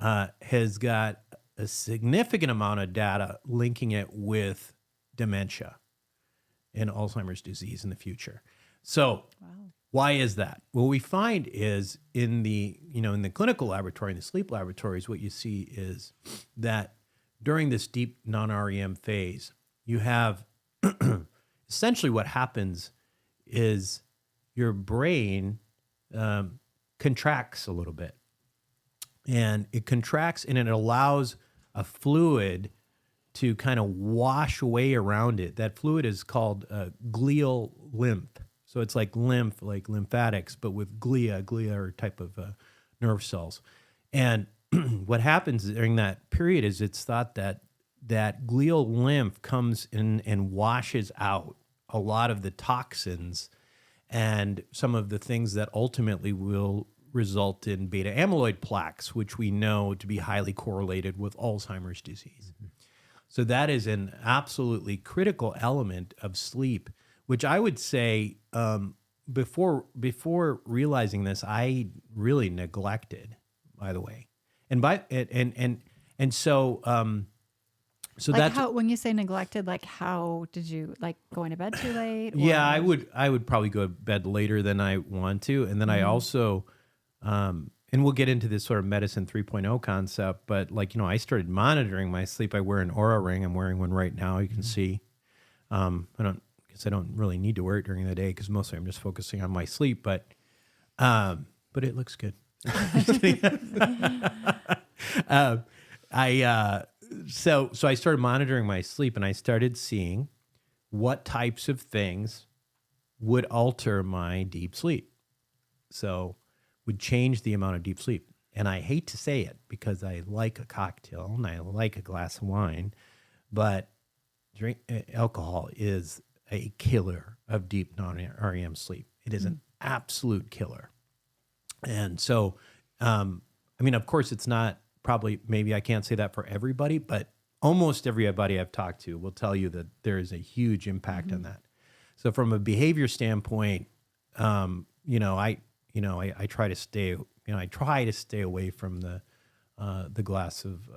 has got a significant amount of data linking it with dementia and Alzheimer's disease in the future. So why is that? What we find is in the clinical laboratory, in the sleep laboratories, what you see is that during this deep non-REM phase, you have essentially what happens is your brain contracts a little bit. And it contracts and it allows a fluid to kind of wash away around it. That fluid is called glial lymph. So it's like lymph, like lymphatics, but with glia. Glia are a type of nerve cells. And what happens during that period is it's thought that glial lymph comes in and washes out a lot of the toxins and some of the things that ultimately will result in beta amyloid plaques, which we know to be highly correlated with Alzheimer's disease. Mm-hmm. So that is an absolutely critical element of sleep, which I would say before realizing this, I really neglected, by the way. So like that's how, when you say neglected, like how did you going to bed too late? Or? Yeah, I would probably go to bed later than I want to. And then I also, and we'll get into this sort of medicine 3.0 concept, but I started monitoring my sleep. I wear an Oura ring. I'm wearing one right now. You can see, I don't really need to wear it during the day because mostly I'm just focusing on my sleep, but it looks good. So I started monitoring my sleep, and I started seeing what types of things would alter my deep sleep. So would change the amount of deep sleep. And I hate to say it because I like a cocktail and I like a glass of wine, but alcohol is a killer of deep non-REM sleep. It is an absolute killer. And so, I mean, of course, it's not probably, maybe I can't say that for everybody, but almost everybody I've talked to will tell you that there is a huge impact on that. So from a behavior standpoint, I try to stay, away from the glass of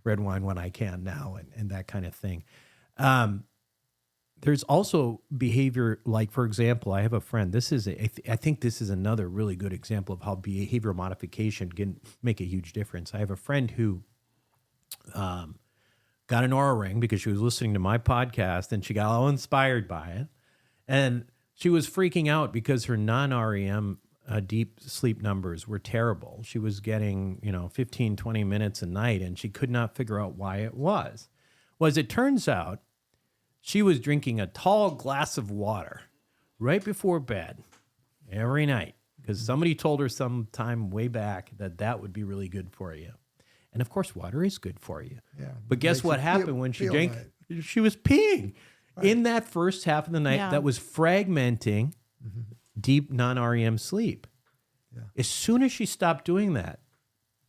red wine when I can now, and that kind of thing. There's also behavior, like, for example, I have a friend. I think this is another really good example of how behavioral modification can make a huge difference. I have a friend who got an Oura Ring because she was listening to my podcast and she got all inspired by it. And she was freaking out because her non-REM deep sleep numbers were terrible. She was getting, 15, 20 minutes a night, and she could not figure out why it was. Well, as it turns out, she was drinking a tall glass of water right before bed every night because somebody told her sometime way back that would be really good for you. And of course, water is good for you. Yeah. But guess what happened when she drank? Right. She was peeing in that first half of the night. Yeah. That was fragmenting deep non-REM sleep. Yeah. As soon as she stopped doing that,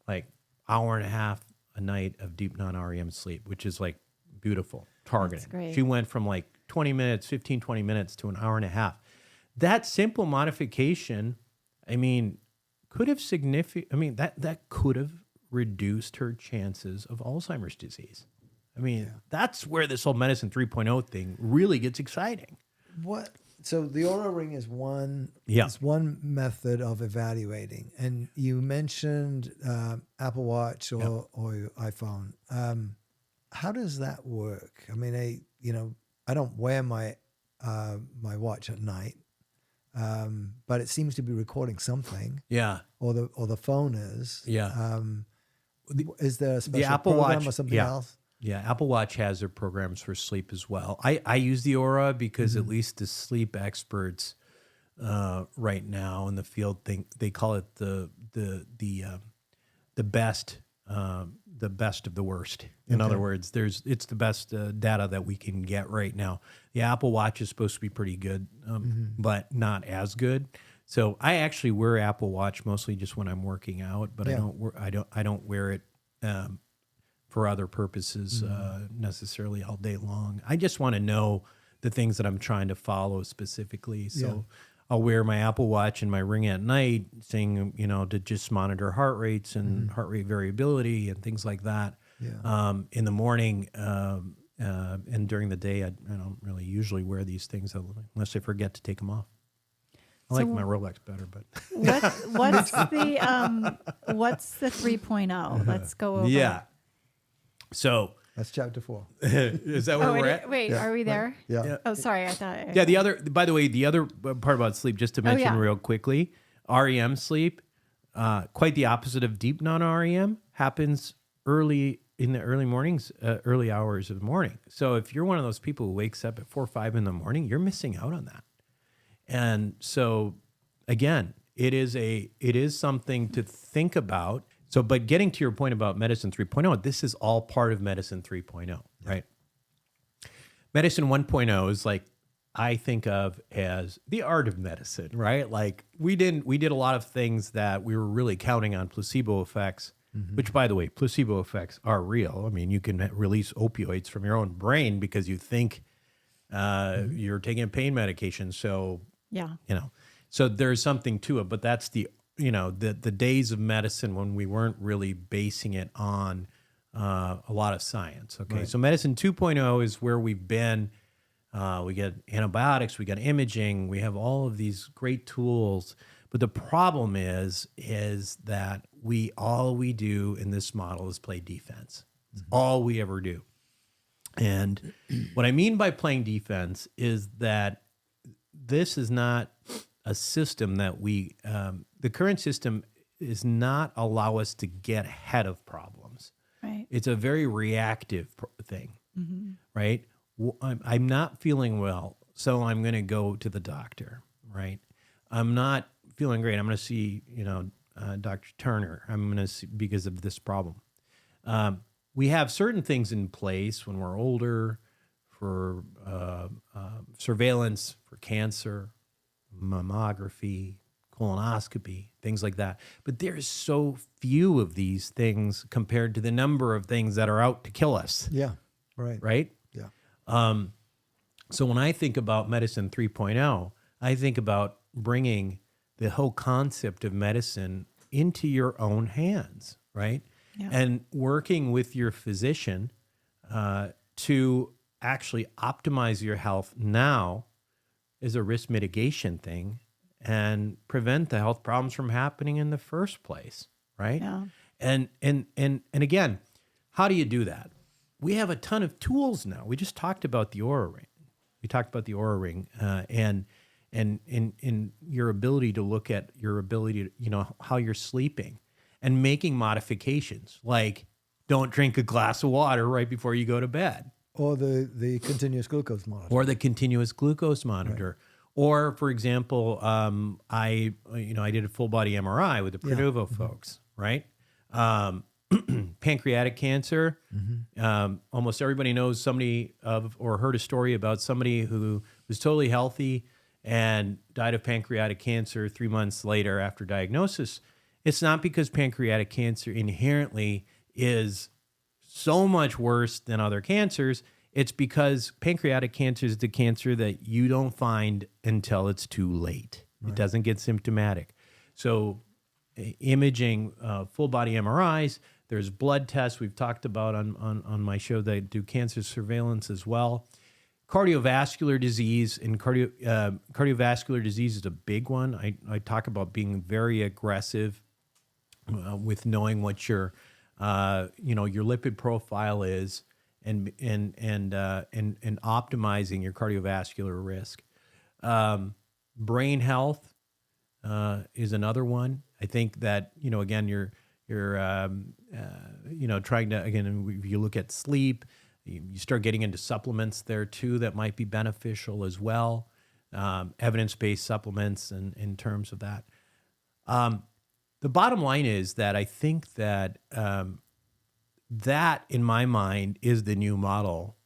like hour and a half a night of deep non-REM sleep, which is like beautiful. Targeting. She went from like 20 minutes to an hour and a half. That simple modification, I mean, could have that could have reduced her chances of Alzheimer's disease. I mean, that's where this whole medicine 3.0 thing really gets exciting. What? So the Oura Ring is one method of evaluating. And you mentioned Apple Watch or your iPhone. How does that work? I mean, I don't wear my watch at night, but it seems to be recording something. Yeah. Or the phone is. Yeah. Is there a special Apple program Watch, or something else? Yeah, Apple Watch has their programs for sleep as well. I use the Oura because at least the sleep experts right now in the field think they call it the best. The best of the worst. In other words, it's the best data that we can get right now. The Apple Watch is supposed to be pretty good, but not as good. So I actually wear Apple Watch mostly just when I'm working out, but I don't wear it for other purposes necessarily all day long. I just want to know the things that I'm trying to follow specifically. So I'll wear my Apple Watch and my Ring at night, saying, to just monitor heart rates and heart rate variability and things like that. Yeah. In the morning and during the day, I don't really usually wear these things unless I forget to take them off. I like my Rolex better, but what's the 3.0? Let's go over. Yeah. So that's chapter 4. Is that where we're at? Wait, are we there? Yeah. Oh, sorry. I thought. Yeah. The other part about sleep, just to mention real quickly, REM sleep, quite the opposite of deep non-REM, happens early in the early mornings, early hours of the morning. So if you're one of those people who wakes up at 4 or 5 in the morning, you're missing out on that. And so, again, it is something to think about. So, but getting to your point about medicine 3.0, this is all part of medicine 3.0, right? Medicine 1.0 is like, I think of as the art of medicine, right? Like we did a lot of things that we were really counting on placebo effects, which, by the way, placebo effects are real. I mean, you can release opioids from your own brain because you think you're taking a pain medication. So, so there's something to it, but that's the days of medicine when we weren't really basing it on a lot of science. Okay. Right. So medicine 2.0 is where we've been. We get antibiotics, we got imaging, we have all of these great tools. But the problem is that all we do in this model is play defense. It's all we ever do. And what I mean by playing defense is that this is not a system that the current system is not allow us to get ahead of problems. Right. It's a very reactive thing, right? I'm not feeling well, so I'm going to go to the doctor, right? I'm not feeling great. I'm going to see, Dr. Turner. I'm going to see because of this problem. We have certain things in place when we're older for surveillance for cancer, mammography, colonoscopy, things like that. But there's so few of these things compared to the number of things that are out to kill us. Yeah. Right. Right? Yeah. So when I think about medicine 3.0, I think about bringing the whole concept of medicine into your own hands, right? Yeah. And working with your physician to actually optimize your health now is a risk mitigation thing and prevent the health problems from happening in the first place, right? Yeah. And again, how do you do that? We have a ton of tools now. We just talked about the Aura Ring. And in your ability to look at your ability to, you know, how you're sleeping and making modifications, like don't drink a glass of water right before you go to bed. Or the continuous glucose monitor. Or the continuous glucose monitor. Right. Or, for example, I did a full body MRI with the Pronovo folks, right? Pancreatic cancer. Almost everybody knows somebody or heard a story about somebody who was totally healthy and died of pancreatic cancer 3 months later after diagnosis. It's not because pancreatic cancer inherently is so much worse than other cancers. It's because pancreatic cancer is the cancer that you don't find until it's too late. Right. It doesn't get symptomatic. So imaging, full body MRIs, there's blood tests we've talked about on my show that do cancer surveillance as well. Cardiovascular disease, and cardiovascular disease is a big one. I talk about being very aggressive with knowing what your lipid profile is and optimizing your cardiovascular risk. Brain health is another one. I think that, again, you're trying to, again, if you look at sleep, you start getting into supplements there too that might be beneficial as well. Evidence-based supplements in terms of that. The bottom line is that I think that that, in my mind, is the new model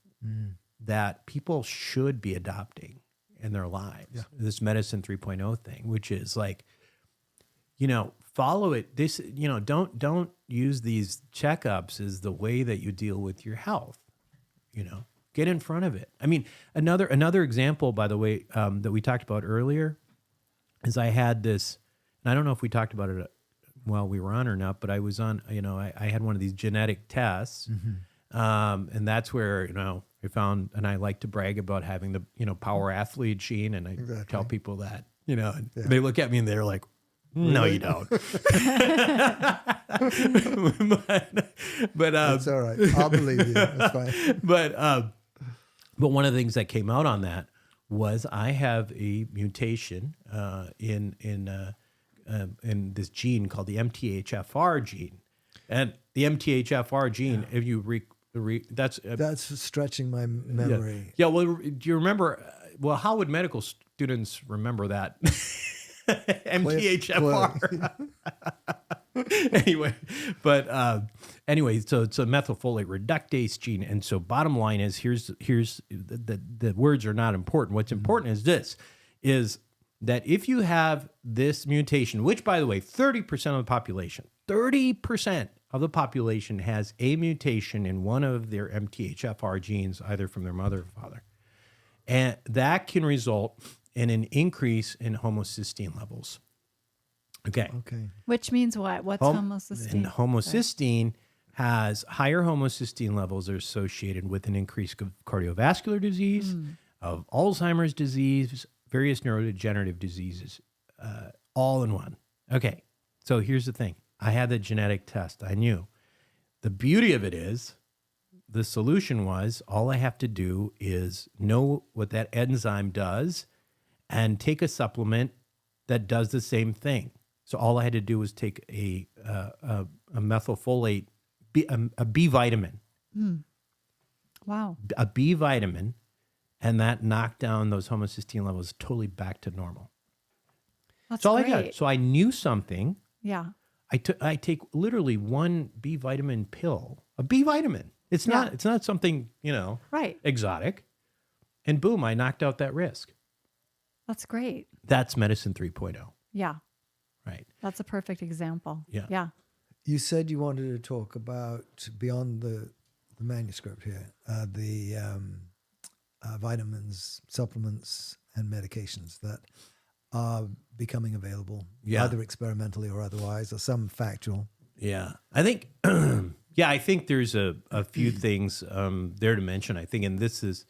that people should be adopting in their lives. Yeah. This medicine 3.0 thing, which is like, follow it. This, don't use these checkups as the way that you deal with your health. Get in front of it. I mean, another example, by the way, that we talked about earlier is I had this, and I don't know if we talked about it while we were on or not, but I was on, I had one of these genetic tests. And that's where, I found, and I like to brag about having the, power athlete gene. And I tell people that, they look at me and they're like, no, you don't. but that's all right. I'll believe you. That's fine. But one of the things that came out on that was I have a mutation in this gene called the MTHFR gene, and the MTHFR gene, if you that's stretching my memory. Yeah. Well, do you remember? Well, how would medical students remember that? MTHFR. Anyway, so it's a methylfolate reductase gene, and so bottom line is here's the words are not important. What's important is this: is that if you have this mutation, which by the way, 30% of the population, 30% of the population has a mutation in one of their MTHFR genes, either from their mother or father, and that can result in an increase in homocysteine levels. Okay. Which means what? What's homocysteine? And homocysteine has higher homocysteine levels are associated with an increase of cardiovascular disease, of Alzheimer's disease, various neurodegenerative diseases, all in one. Okay. So here's the thing. I had the genetic test. I knew. The beauty of it is, the solution was all I have to do is know what that enzyme does and take a supplement that does the same thing. So all I had to do was take a methylfolate, a B vitamin. Wow. A B vitamin, and that knocked down those homocysteine levels totally back to normal. That's all great. I got. So I knew something. Yeah. I take literally one B vitamin pill, a B vitamin. It's not something, right. exotic. and boom, I knocked out that risk. That's great. That's medicine 3.0, Yeah. right? That's a perfect example. Yeah. Yeah. You said you wanted to talk about, beyond the manuscript here, the vitamins, supplements, and medications that are becoming available, Yeah. either experimentally or otherwise, or some factual. Yeah. I think, I think there's a few things there to mention, I think, and this is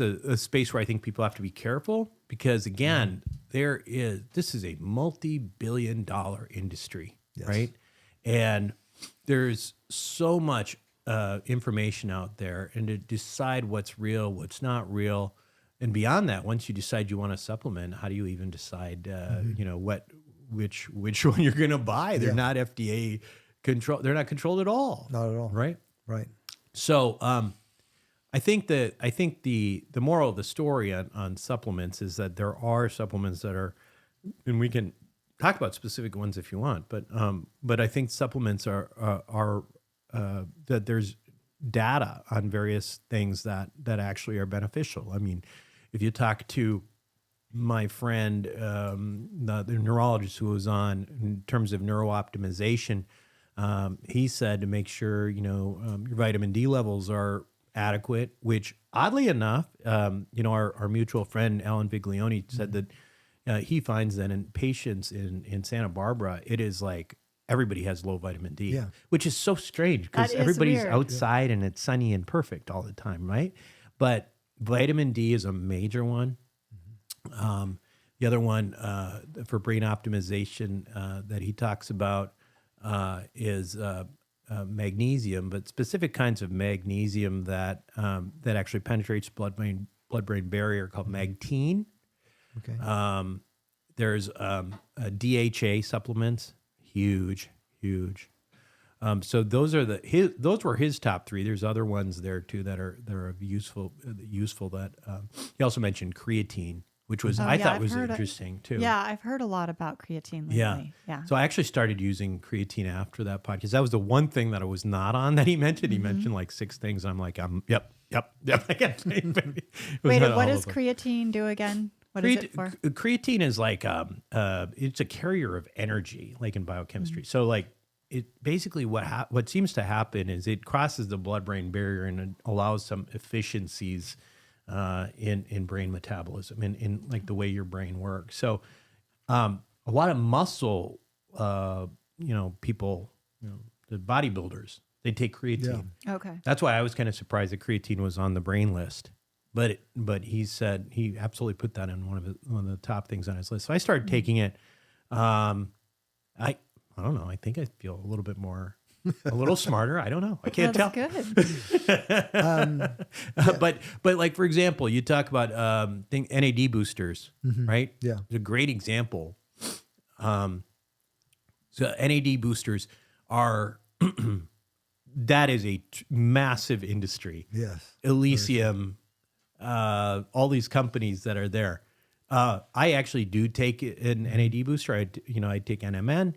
a space where I think people have to be careful because, again, this is a multi-billion-dollar industry, Yes. right? And there's so much information out there, and to decide what's real, what's not real, and beyond that, once you decide you want to supplement, how do you even decide, which one you're going to buy? They're Yeah. not FDA controlled. They're not controlled at all. Not at all. Right? Right. So I think the moral of the story on supplements is that there are supplements that are, and we can talk about specific ones if you want, but I think supplements are that there's data on various things that actually are beneficial. I mean, if you talk to my friend, the neurologist who was on in terms of neurooptimization, he said to make sure your vitamin D levels are adequate. Which, oddly enough, our mutual friend Alan Viglione said that he finds that in patients in Santa Barbara, it is like everybody has low vitamin D, Yeah. which is so strange because That is everybody's weird. outside and it's sunny and perfect all the time, right? But vitamin D is a major one. The other one for brain optimization that he talks about is magnesium, but specific kinds of magnesium that actually penetrates blood-brain barrier called magtine. Okay. There's DHA supplements, huge. So those were his top three. There's other ones there too that are useful. That he also mentioned creatine, which was I thought was interesting too. Yeah, I've heard a lot about creatine lately. Yeah. Yeah. So I actually started using creatine after that podcast. That was the one thing that I was not on that he mentioned. He mentioned like 6 things. I'm like, yep. I can't say it. Wait, what does creatine do again? What is it for? Creatine is like it's a carrier of energy, like in biochemistry. So like it basically what seems to happen is it crosses the blood-brain barrier and it allows some efficiencies in brain metabolism and in like the way your brain works. So a lot of muscle people, the bodybuilders, they take creatine. Yeah. Okay. That's why I was kind of surprised that creatine was on the brain list. But he said he absolutely put that in one of the top things on his list. So I started taking it. I don't know. I think I feel a little bit more, a little smarter. I don't know. I can't That's tell. good. But like for example, you talk about NAD boosters, right? Yeah. It's a great example. So NAD boosters are that is a massive industry. Yes. Elysium, all these companies that are there. I actually do take an NAD booster. I take NMN,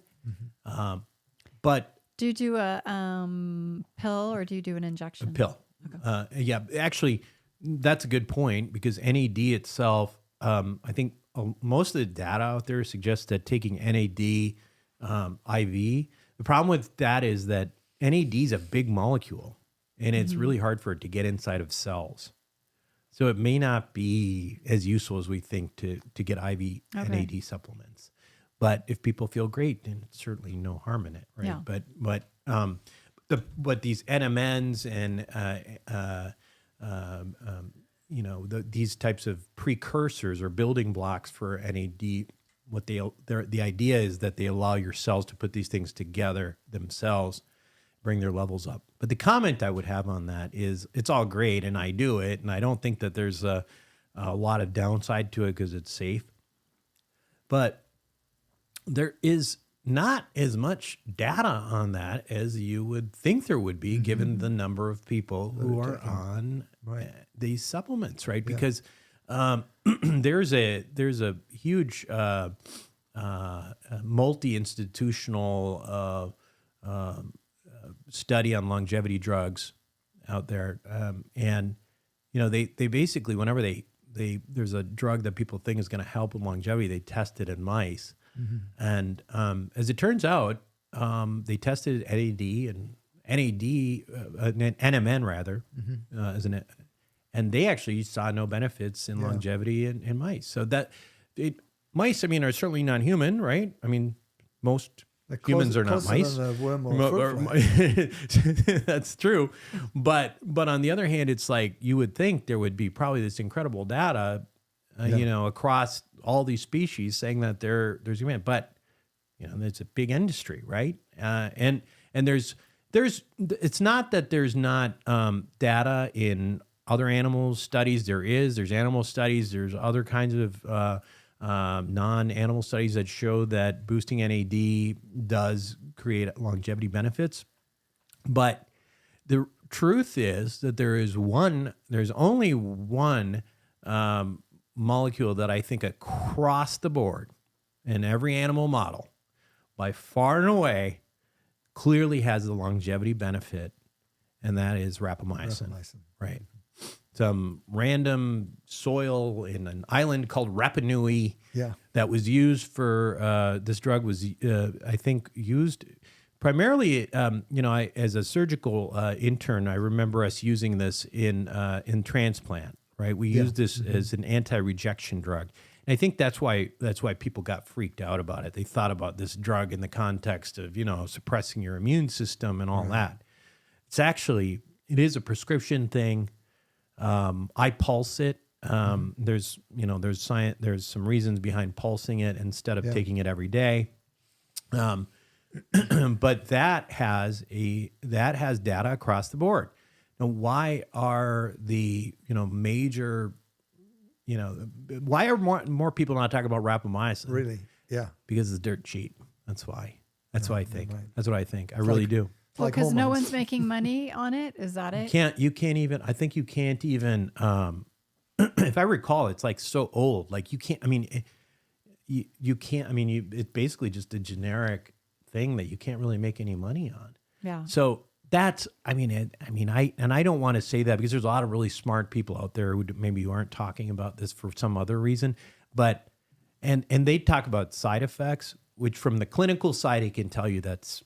but Do you do a pill or do you do an injection? a pill. Yeah, actually, that's a good point because NAD itself, I think most of the data out there suggests that taking NAD IV, the problem with that is that NAD is a big molecule and it's really hard for it to get inside of cells. So it may not be as useful as we think to get IV NAD supplements. But if people feel great, then it's certainly no harm in it, right? Yeah. But these NMNs and these types of precursors or building blocks for NAD, the idea is that they allow your cells to put these things together themselves, bring their levels up. But the comment I would have on that is it's all great and I do it, and I don't think that there's a lot of downside to it because it's safe. But there is not as much data on that as you would think there would be, given the number of people who are on these supplements, right? Yeah. Because there's a huge multi-institutional study on longevity drugs out there, and they basically, whenever there's a drug that people think is going to help with longevity, they test it in mice, and as it turns out, they tested NMN rather, and they actually saw no benefits in longevity in mice. So mice, I mean, are certainly not human, right? I mean, most humans are not mice. That's true, but on the other hand, it's like you would think there would be probably this incredible data, across all these species saying that there's human, but there's a big industry, right? And there's it's not that there's not data in other animal studies. There's animal studies. There's other kinds of non-animal studies that show that boosting NAD does create longevity benefits. But the truth is that there's only one molecule that I think across the board in every animal model, by far and away, clearly has the longevity benefit, and that is rapamycin. Right. Some random soil in an island called Rapa Nui that was used for, this drug was, I think, used primarily, as a surgical intern. I remember us using this in transplant, right? We used this as an anti-rejection drug. And I think that's why people got freaked out about it. They thought about this drug in the context of, suppressing your immune system and all that. It is a prescription thing. I pulse it. There's science. There's some reasons behind pulsing it instead of taking it every day. But that has data across the board. Now, why are the major why are more people not talking about rapamycin? Really? Yeah. Because it's dirt cheap. That's why. That's what I think. Right. That's what I think. I really do. Well, because no one's making money on it. Is that it? You can't even. I think you can't even. If I recall, it's like so old. Like you can't. I mean, you can't. I mean, it's basically just a generic thing that you can't really make any money on. Yeah. So that's. I don't want to say that because there's a lot of really smart people out there who maybe aren't talking about this for some other reason, but and they talk about side effects, which from the clinical side, I can tell you that's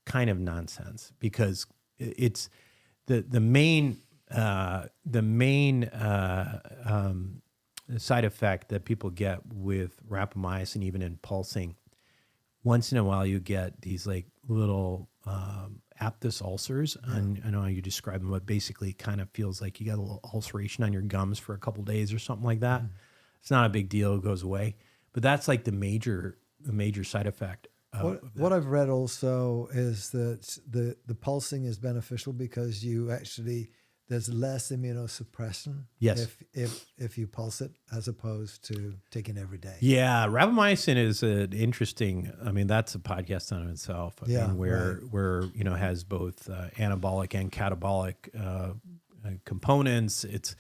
kind of nonsense because it's the main side effect that people get with rapamycin, even in pulsing. Once in a while, you get these like little aphthous ulcers. And I know how you describe them, but basically, it kind of feels like you got a little ulceration on your gums for a couple of days or something like that. It's not a big deal; it goes away. But that's like the major side effect. What I've read also is that the pulsing is beneficial because there's less immunosuppression if you pulse it as opposed to taking every day. Yeah, rapamycin is an interesting. I mean, that's a podcast on itself. I mean, where has both anabolic and catabolic components. It's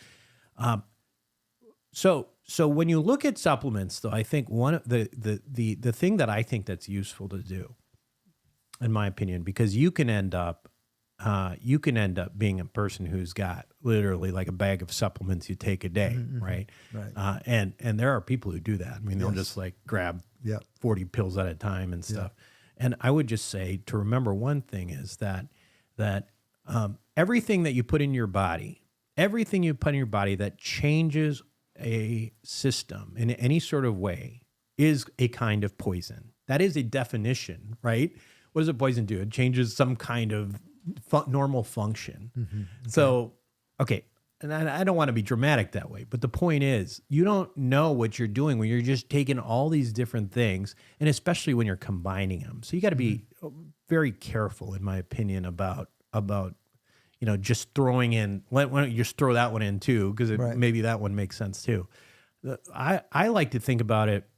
So when you look at supplements, though, I think one of the thing that I think that's useful to do, in my opinion, because you can end up being a person who's got literally like a bag of supplements you take a day, right? Right. And there are people who do that. I mean, they'll just like grab 40 pills at a time and stuff. And I would just say to remember one thing is that everything that you put in your body, that changes a system in any sort of way is a kind of poison. That is a definition, right? What does a poison do? It changes some kind of normal function. Okay. So, and I don't want to be dramatic that way, but the point is you don't know what you're doing when you're just taking all these different things, and especially when you're combining them. So you got to be very careful, in my opinion, about just throwing in, why don't you just throw that one in too? Because maybe that one makes sense too. I like to think about it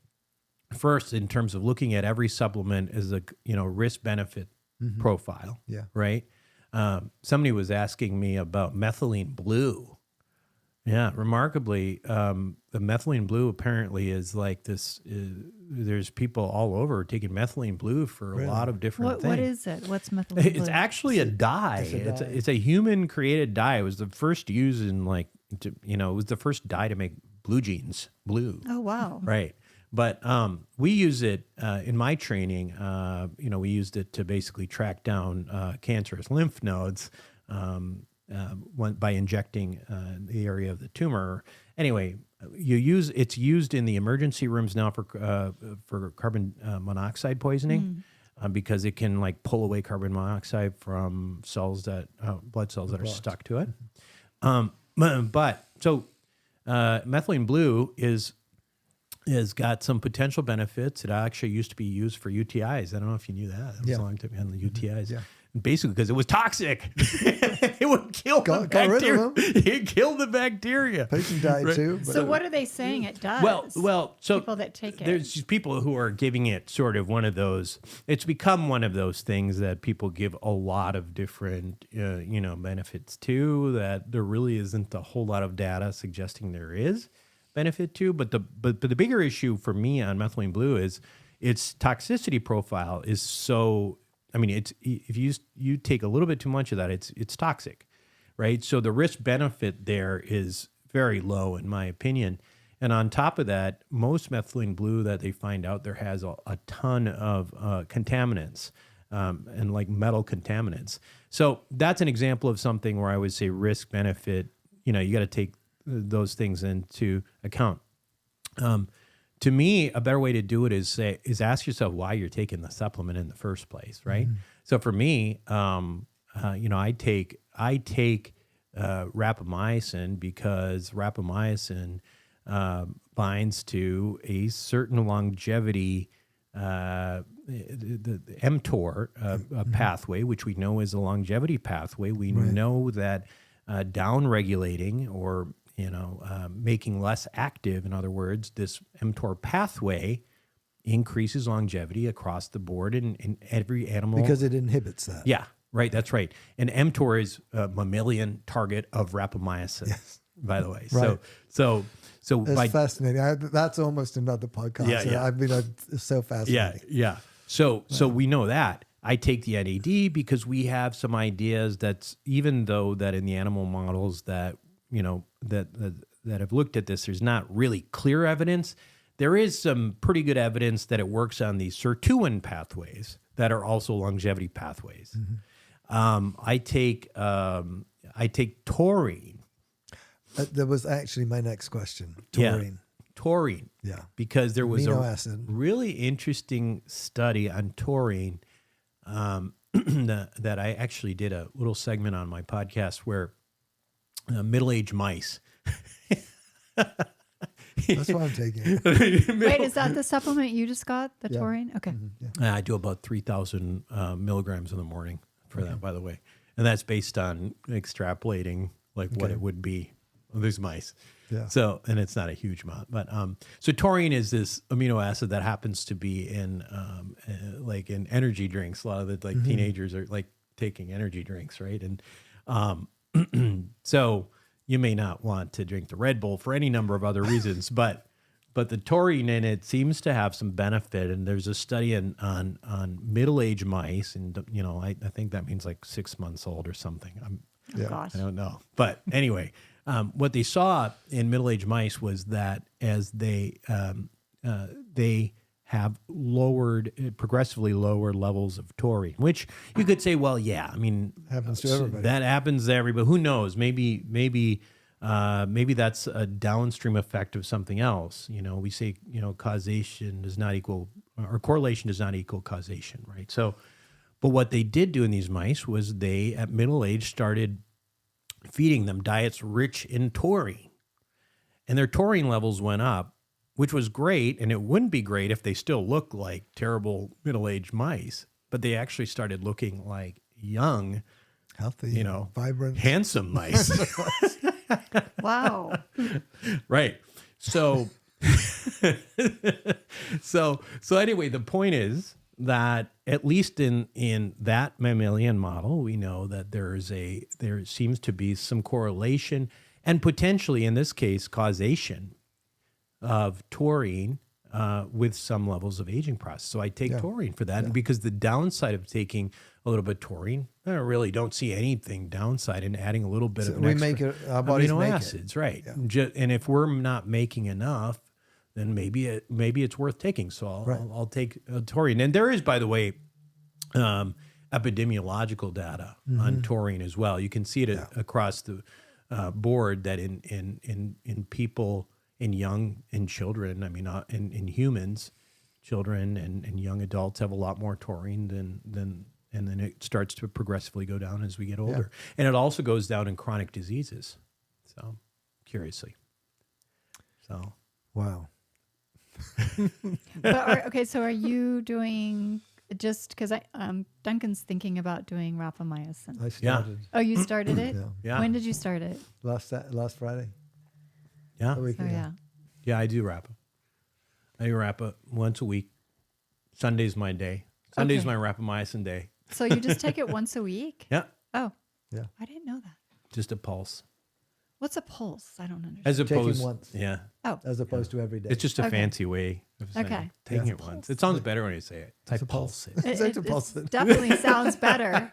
first in terms of looking at every supplement as a risk-benefit profile, right? Somebody was asking me about methylene blue, Yeah, remarkably, the methylene blue apparently is like this. There's people all over taking methylene blue for a Really? lot of different things. What is it? What's methylene blue? It's actually a dye. It's a dye. It's a human created dye. It was the first used in it was the first dye to make blue jeans blue. Oh, wow. Right. But we use it in my training. We used it to basically track down cancerous lymph nodes by injecting the area of the tumor. Anyway, it's used in the emergency rooms now for carbon monoxide poisoning because it can like pull away carbon monoxide from blood cells that are stuck to it. Methylene blue has got some potential benefits. It actually used to be used for UTIs. I don't know if you knew that. It was a long time on the UTIs. Yeah. Basically, because it was toxic. It would kill the Got rid bacteria. of them. It killed the bacteria. Patient died too. But So what are they saying it does? So people that take it. there's just people who are giving it sort of one of those. It's become one of those things that people give a lot of different, benefits to. That there really isn't a whole lot of data suggesting there is benefit to. But the bigger issue for me on methylene blue is its toxicity profile is so. I mean, it's if you take a little bit too much of that, it's toxic, right? So the risk benefit there is very low, in my opinion. And on top of that, most methylene blue that they find out there has a ton of contaminants and like metal contaminants. So that's an example of something where I would say risk benefit. You got to take those things into account. To me, a better way to do it is ask yourself why you're taking the supplement in the first place, right? Mm-hmm. So for me, I take rapamycin because rapamycin binds to a certain longevity, the mTOR pathway, which we know is a longevity pathway. We know that down-regulating or making less active, in other words, this mTOR pathway increases longevity across the board in every animal. Because it inhibits that. Yeah, right. That's right. And mTOR is a mammalian target of rapamycin, by the way. Right. So it's fascinating. That's almost another podcast. Yeah. It's so fascinating. Yeah. So we know that. I take the NAD because we have some ideas that's even though that in the animal models that that have looked at this, there's not really clear evidence. There is some pretty good evidence that it works on these sirtuin pathways that are also longevity pathways. Mm-hmm. I take taurine. That was actually my next question. Taurine. Yeah, taurine. Yeah. Because there was amino a acid. really interesting study on taurine that I actually did a little segment on my podcast where middle-aged mice. That's what I'm taking. Wait, is that the supplement you just got? The taurine? Okay. Mm-hmm. Yeah. I do about 3,000 milligrams in the morning for that, by the way. And that's based on extrapolating what it would be. Well, there's mice. Yeah. So, and it's not a huge amount. But so taurine is this amino acid that happens to be in in energy drinks. A lot of the teenagers are taking energy drinks, right? And so you may not want to drink the Red Bull for any number of other reasons, but the taurine in it seems to have some benefit. And there's a study on middle-aged mice, and I think that means 6 months old or something. Gosh. I don't know, but anyway, what they saw in middle-aged mice was that as they have progressively lower levels of taurine, which you could say, well, yeah, I mean, happens to everybody. That happens to everybody. Who knows? Maybe that's a downstream effect of something else. We say, causation does not equal, or correlation does not equal causation, right? So, but what they did do in these mice was they, at middle age, started feeding them diets rich in taurine, and their taurine levels went up, which was great, and it wouldn't be great if they still look like terrible middle-aged mice, but they actually started looking like young, healthy, vibrant, handsome mice. Wow. Right. So, so anyway, the point is that at least in that mammalian model, we know that there seems to be some correlation. and potentially in this case causation of taurine with some levels of aging process. So I take taurine for that, and because the downside of taking a little bit of taurine, I really don't see anything downside in adding a little bit of an extra make it, our bodies amino make acids, right? Yeah. And if we're not making enough, then maybe it's worth taking. So I'll take taurine. And there is, by the way, epidemiological data on taurine as well. You can see it across the board that in people, in children, I mean, in humans, children and young adults have a lot more taurine and then it starts to progressively go down as we get older. And it also goes down in chronic diseases. So, curiously. So. Wow. Okay, so are you doing, just because Duncan's thinking about doing rapamycin. I started Oh, you started it? Yeah. When did you start it? last Friday. Yeah. A week So ago. yeah. Yeah, I do Rappa. I do Rappa once a week. Sunday's my day. Sunday's my rapamycin day. So you just take it once a week? Yeah. Oh. Yeah. I didn't know that. Just a pulse. What's a pulse? I don't understand. As Taking opposed, once. yeah. Oh. As opposed to every day. It's just a Okay. fancy way of saying Okay. taking Yeah. it once. It sounds better when you say it. It's I a pulse. pulse it. It's a pulse. Definitely sounds better.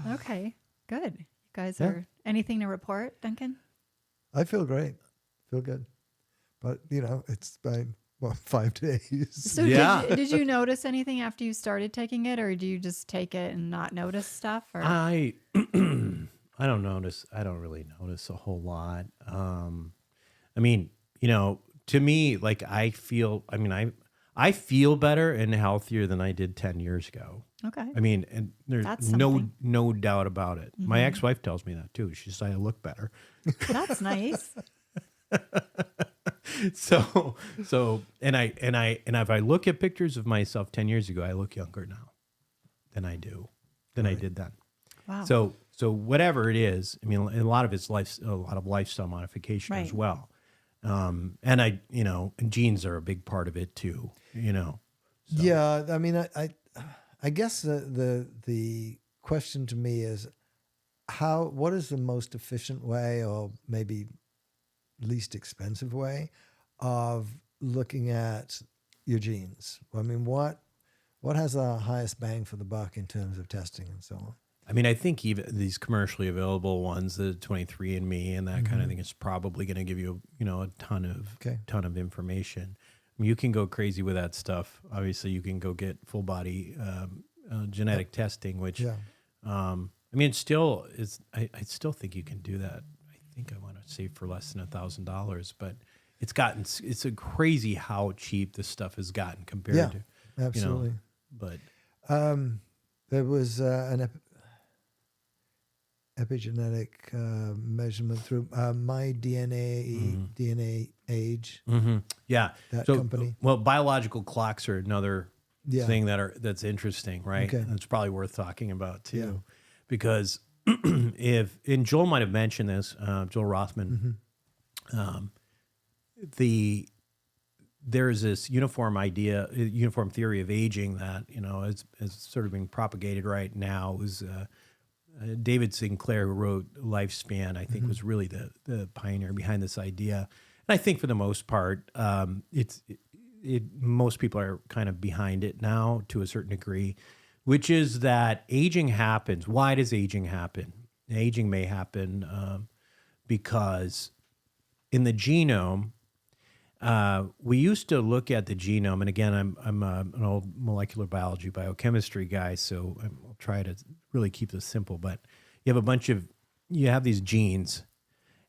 Okay, good. You guys are, anything to report, Duncan? I feel great. Feel good. But, it's been, 5 days. So Yeah. did you notice anything after you started taking it, or do you just take it and not notice stuff? Or? I don't notice. I don't really notice a whole lot. I mean, to me, like I feel better and healthier than I did 10 years ago. Okay. I mean, and there's That's something. no doubt about it. My ex-wife tells me that too. She says I look better. That's nice. So and if I look at pictures of myself 10 years ago, I look younger now than I did then. Wow. So whatever it is, I mean, a lot of it's a lot of lifestyle modification as Right. well. And and genes are a big part of it too, So. Yeah, I mean, I guess the question to me is what is the most efficient way, or maybe least expensive way, of looking at your genes? I mean, what has the highest bang for the buck in terms of testing and so on? I mean, I think even these commercially available ones, the 23andMe and that kind of thing, is probably going to give you, a ton of information. I mean, you can go crazy with that stuff. Obviously, you can go get full body genetic testing, which, I mean, it still is. I still think you can do that. I think I want to say for less than $1,000, but it's a crazy how cheap this stuff has gotten compared to, absolutely. But there was an epigenetic measurement through my DNA Age. yeah, That so, company. Well, biological clocks are another Yeah. thing that's interesting, right? Okay. And it's probably worth talking about too, Yeah. because and Joel might have mentioned this, Joel Rothman, there's this uniform theory of aging that, is sort of being propagated right now. It was David Sinclair, who wrote Lifespan, I think was really the pioneer behind this idea. And I think for the most part, most people are kind of behind it now to a certain degree, which is that aging happens. Why does aging happen? Aging may happen because in the genome, we used to look at the genome, and again, I'm an old molecular biology, biochemistry guy, so I'll try to really keep this simple. But you have these genes,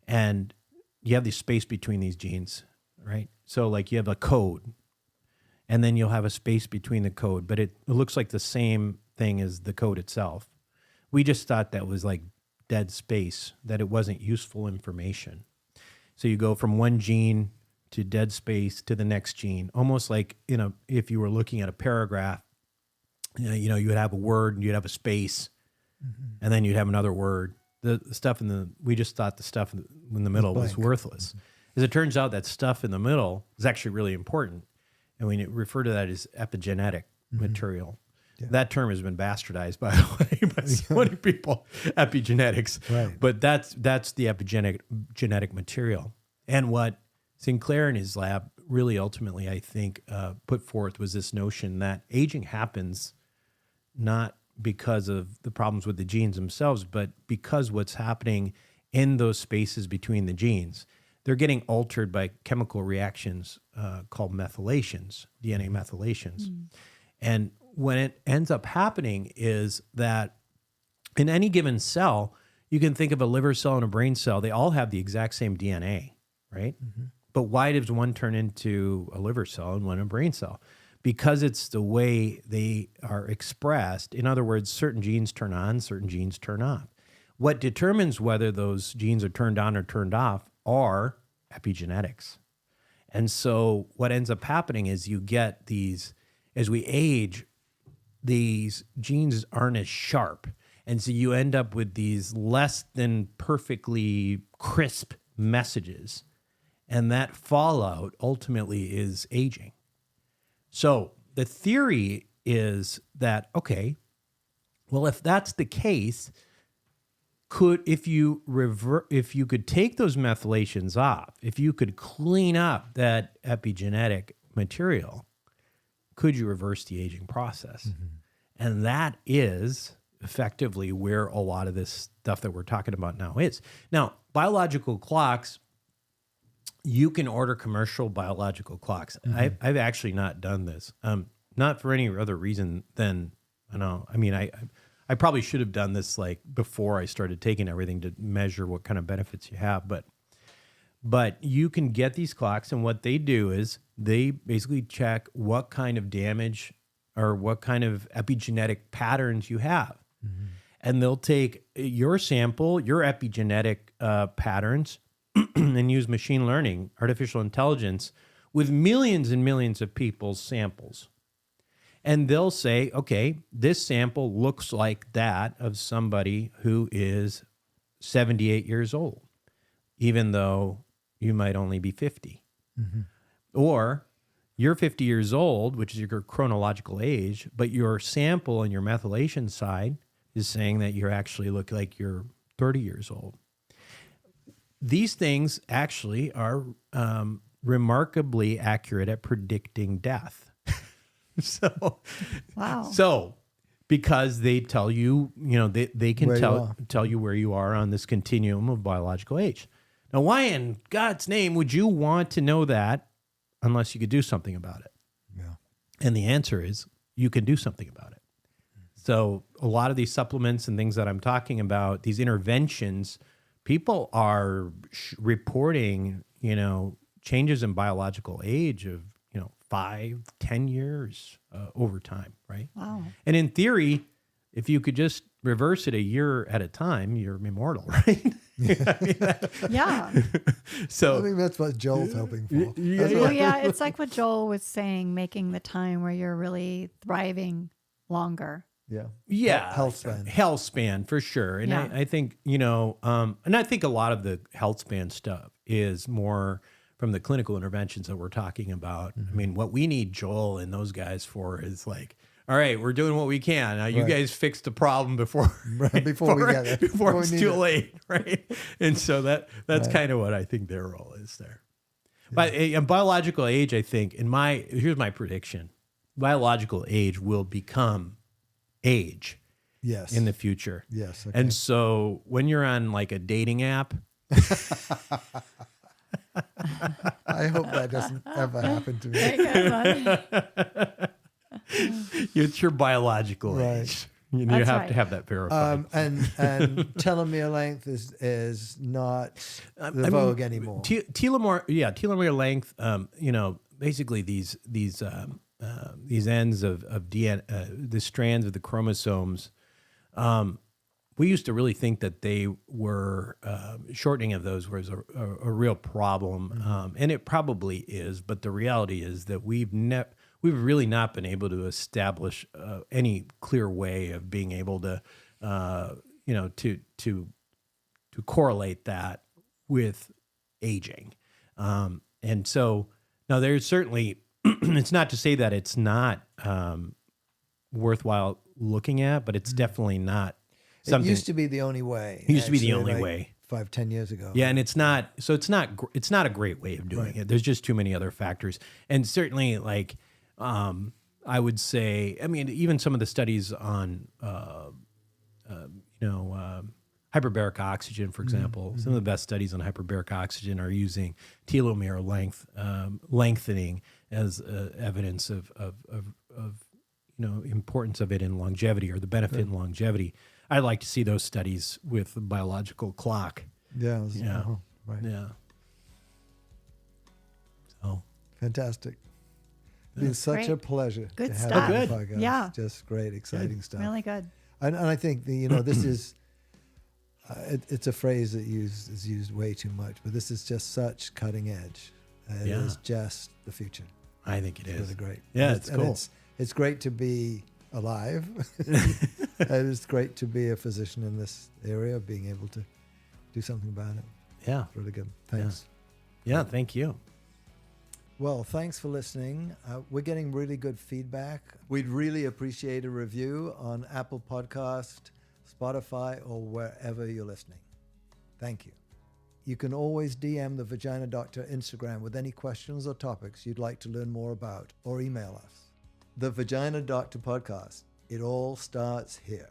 and you have the space between these genes, right? So like you have a code, and then you'll have a space between the code, but it looks like the same thing as the code itself. We just thought that was like dead space, that it wasn't useful information. So you go from one gene to dead space to the next gene, almost like if you were looking at a paragraph, you would have a word and you'd have a space, and then you'd have another word. The stuff we just thought the stuff in the middle was worthless. As it turns out, that stuff in the middle is actually really important, and we refer to that as epigenetic material. That term has been bastardized, by the way, by so many people, epigenetics. Right. But that's the genetic material. And what Sinclair in his lab really ultimately, I think, put forth was this notion that aging happens not because of the problems with the genes themselves, but because what's happening in those spaces between the genes. They're getting altered by chemical reactions called methylations, DNA methylations. And when it ends up happening is that in any given cell, you can think of a liver cell and a brain cell. They all have the exact same DNA, right? But why does one turn into a liver cell and one a brain cell? Because it's the way they are expressed. In other words, certain genes turn on, certain genes turn off. What determines whether those genes are turned on or turned off are epigenetics. And so what ends up happening is you get these, as we age, these genes aren't as sharp. And so you end up with these less than perfectly crisp messages. And that fallout ultimately is aging. So the theory is that, okay, well, if that's the case, if you could take those methylations off, if you could clean up that epigenetic material, could you reverse the aging process? And that is effectively where a lot of this stuff that we're talking about now is. Now, biological clocks, you can order commercial biological clocks. I've actually not done this, not for any other reason than, I probably should have done this like before I started taking everything to measure what kind of benefits you have. But you can get these clocks, and what they do is they basically check what kind of damage or what kind of epigenetic patterns you have. And they'll take your sample, your epigenetic patterns, and use machine learning, artificial intelligence, with millions and millions of people's samples. And they'll say, okay, this sample looks like that of somebody who is 78 years old, even though you might only be 50. Or you're 50 years old, which is your chronological age, but your sample and your methylation side is saying that you actually look like you're 30 years old. These things actually are remarkably accurate at predicting death. Wow. So because they tell you, they can Where tell you where you are on this continuum of biological age. Now, why in God's name would you want to know that unless you could do something about it? Yeah. And the answer is you can do something about it. So a lot of these supplements and things that I'm talking about, these interventions, people are reporting, changes in biological age of, 5-10 years over time, right? Wow. And in theory, if you could just reverse it a year at a time, you're immortal, right? Yeah. So I think that's what Joel's hoping for. Well, yeah, it's like what Joel was saying, making the time where you're really thriving longer. Yeah. Health span. For sure. And Yeah. I think, and I think a lot of the health span stuff is more from the clinical interventions that we're talking about. I mean, what we need Joel and those guys for is like, all right, we're doing what we can. Now you guys fix the problem before we get it. before it's we too need it. late, right? And so that's kind of what I think their role is there. But in biological age, I think, here's my prediction. Biological age will become age Yes. in the future. Yes. Okay. And so when you're on like a dating app, I hope that doesn't ever happen to me. it's your biological Right. age. You That's have right. to have that verified. And telomere length is not the vogue anymore. Telomere length. Basically these ends of DNA, the strands of the chromosomes. We used to really think that they were shortening of those was a real problem, and it probably is. But the reality is that we've really not been able to establish any clear way of being able to, to correlate that with aging. And so now there's certainly, it's not to say that it's not worthwhile looking at, but it's definitely not something. It used to be the only way. It used to be the actually, only like way. 5-10 years ago. Yeah, and it's not a great way of doing it. There's just too many other factors, and certainly like I would say, I mean, even some of the studies on hyperbaric oxygen, for example, some of the best studies on hyperbaric oxygen are using telomere lengthening as evidence of importance of it in longevity or the benefit in longevity. I'd like to see those studies with the biological clock. Yeah. Right. Yeah. So fantastic. It's been such a pleasure Good to have stuff. you on Good. the podcast. Yeah. Just great, exciting stuff. Really good. And I think this is it's a phrase that is used way too much, but this is just such cutting edge. It is just the future. I think it It's is really great. Yeah, it's cool. It's great to be alive. And it's great to be a physician in this area, being able to do something about it. Yeah. It's really good. Thanks. Yeah. Thank you. Well, thanks for listening. We're getting really good feedback. We'd really appreciate a review on Apple Podcast, Spotify, or wherever you're listening. Thank you. You can always DM the Vagina Doctor Instagram with any questions or topics you'd like to learn more about, or email us. The Vagina Doctor Podcast. It all starts here.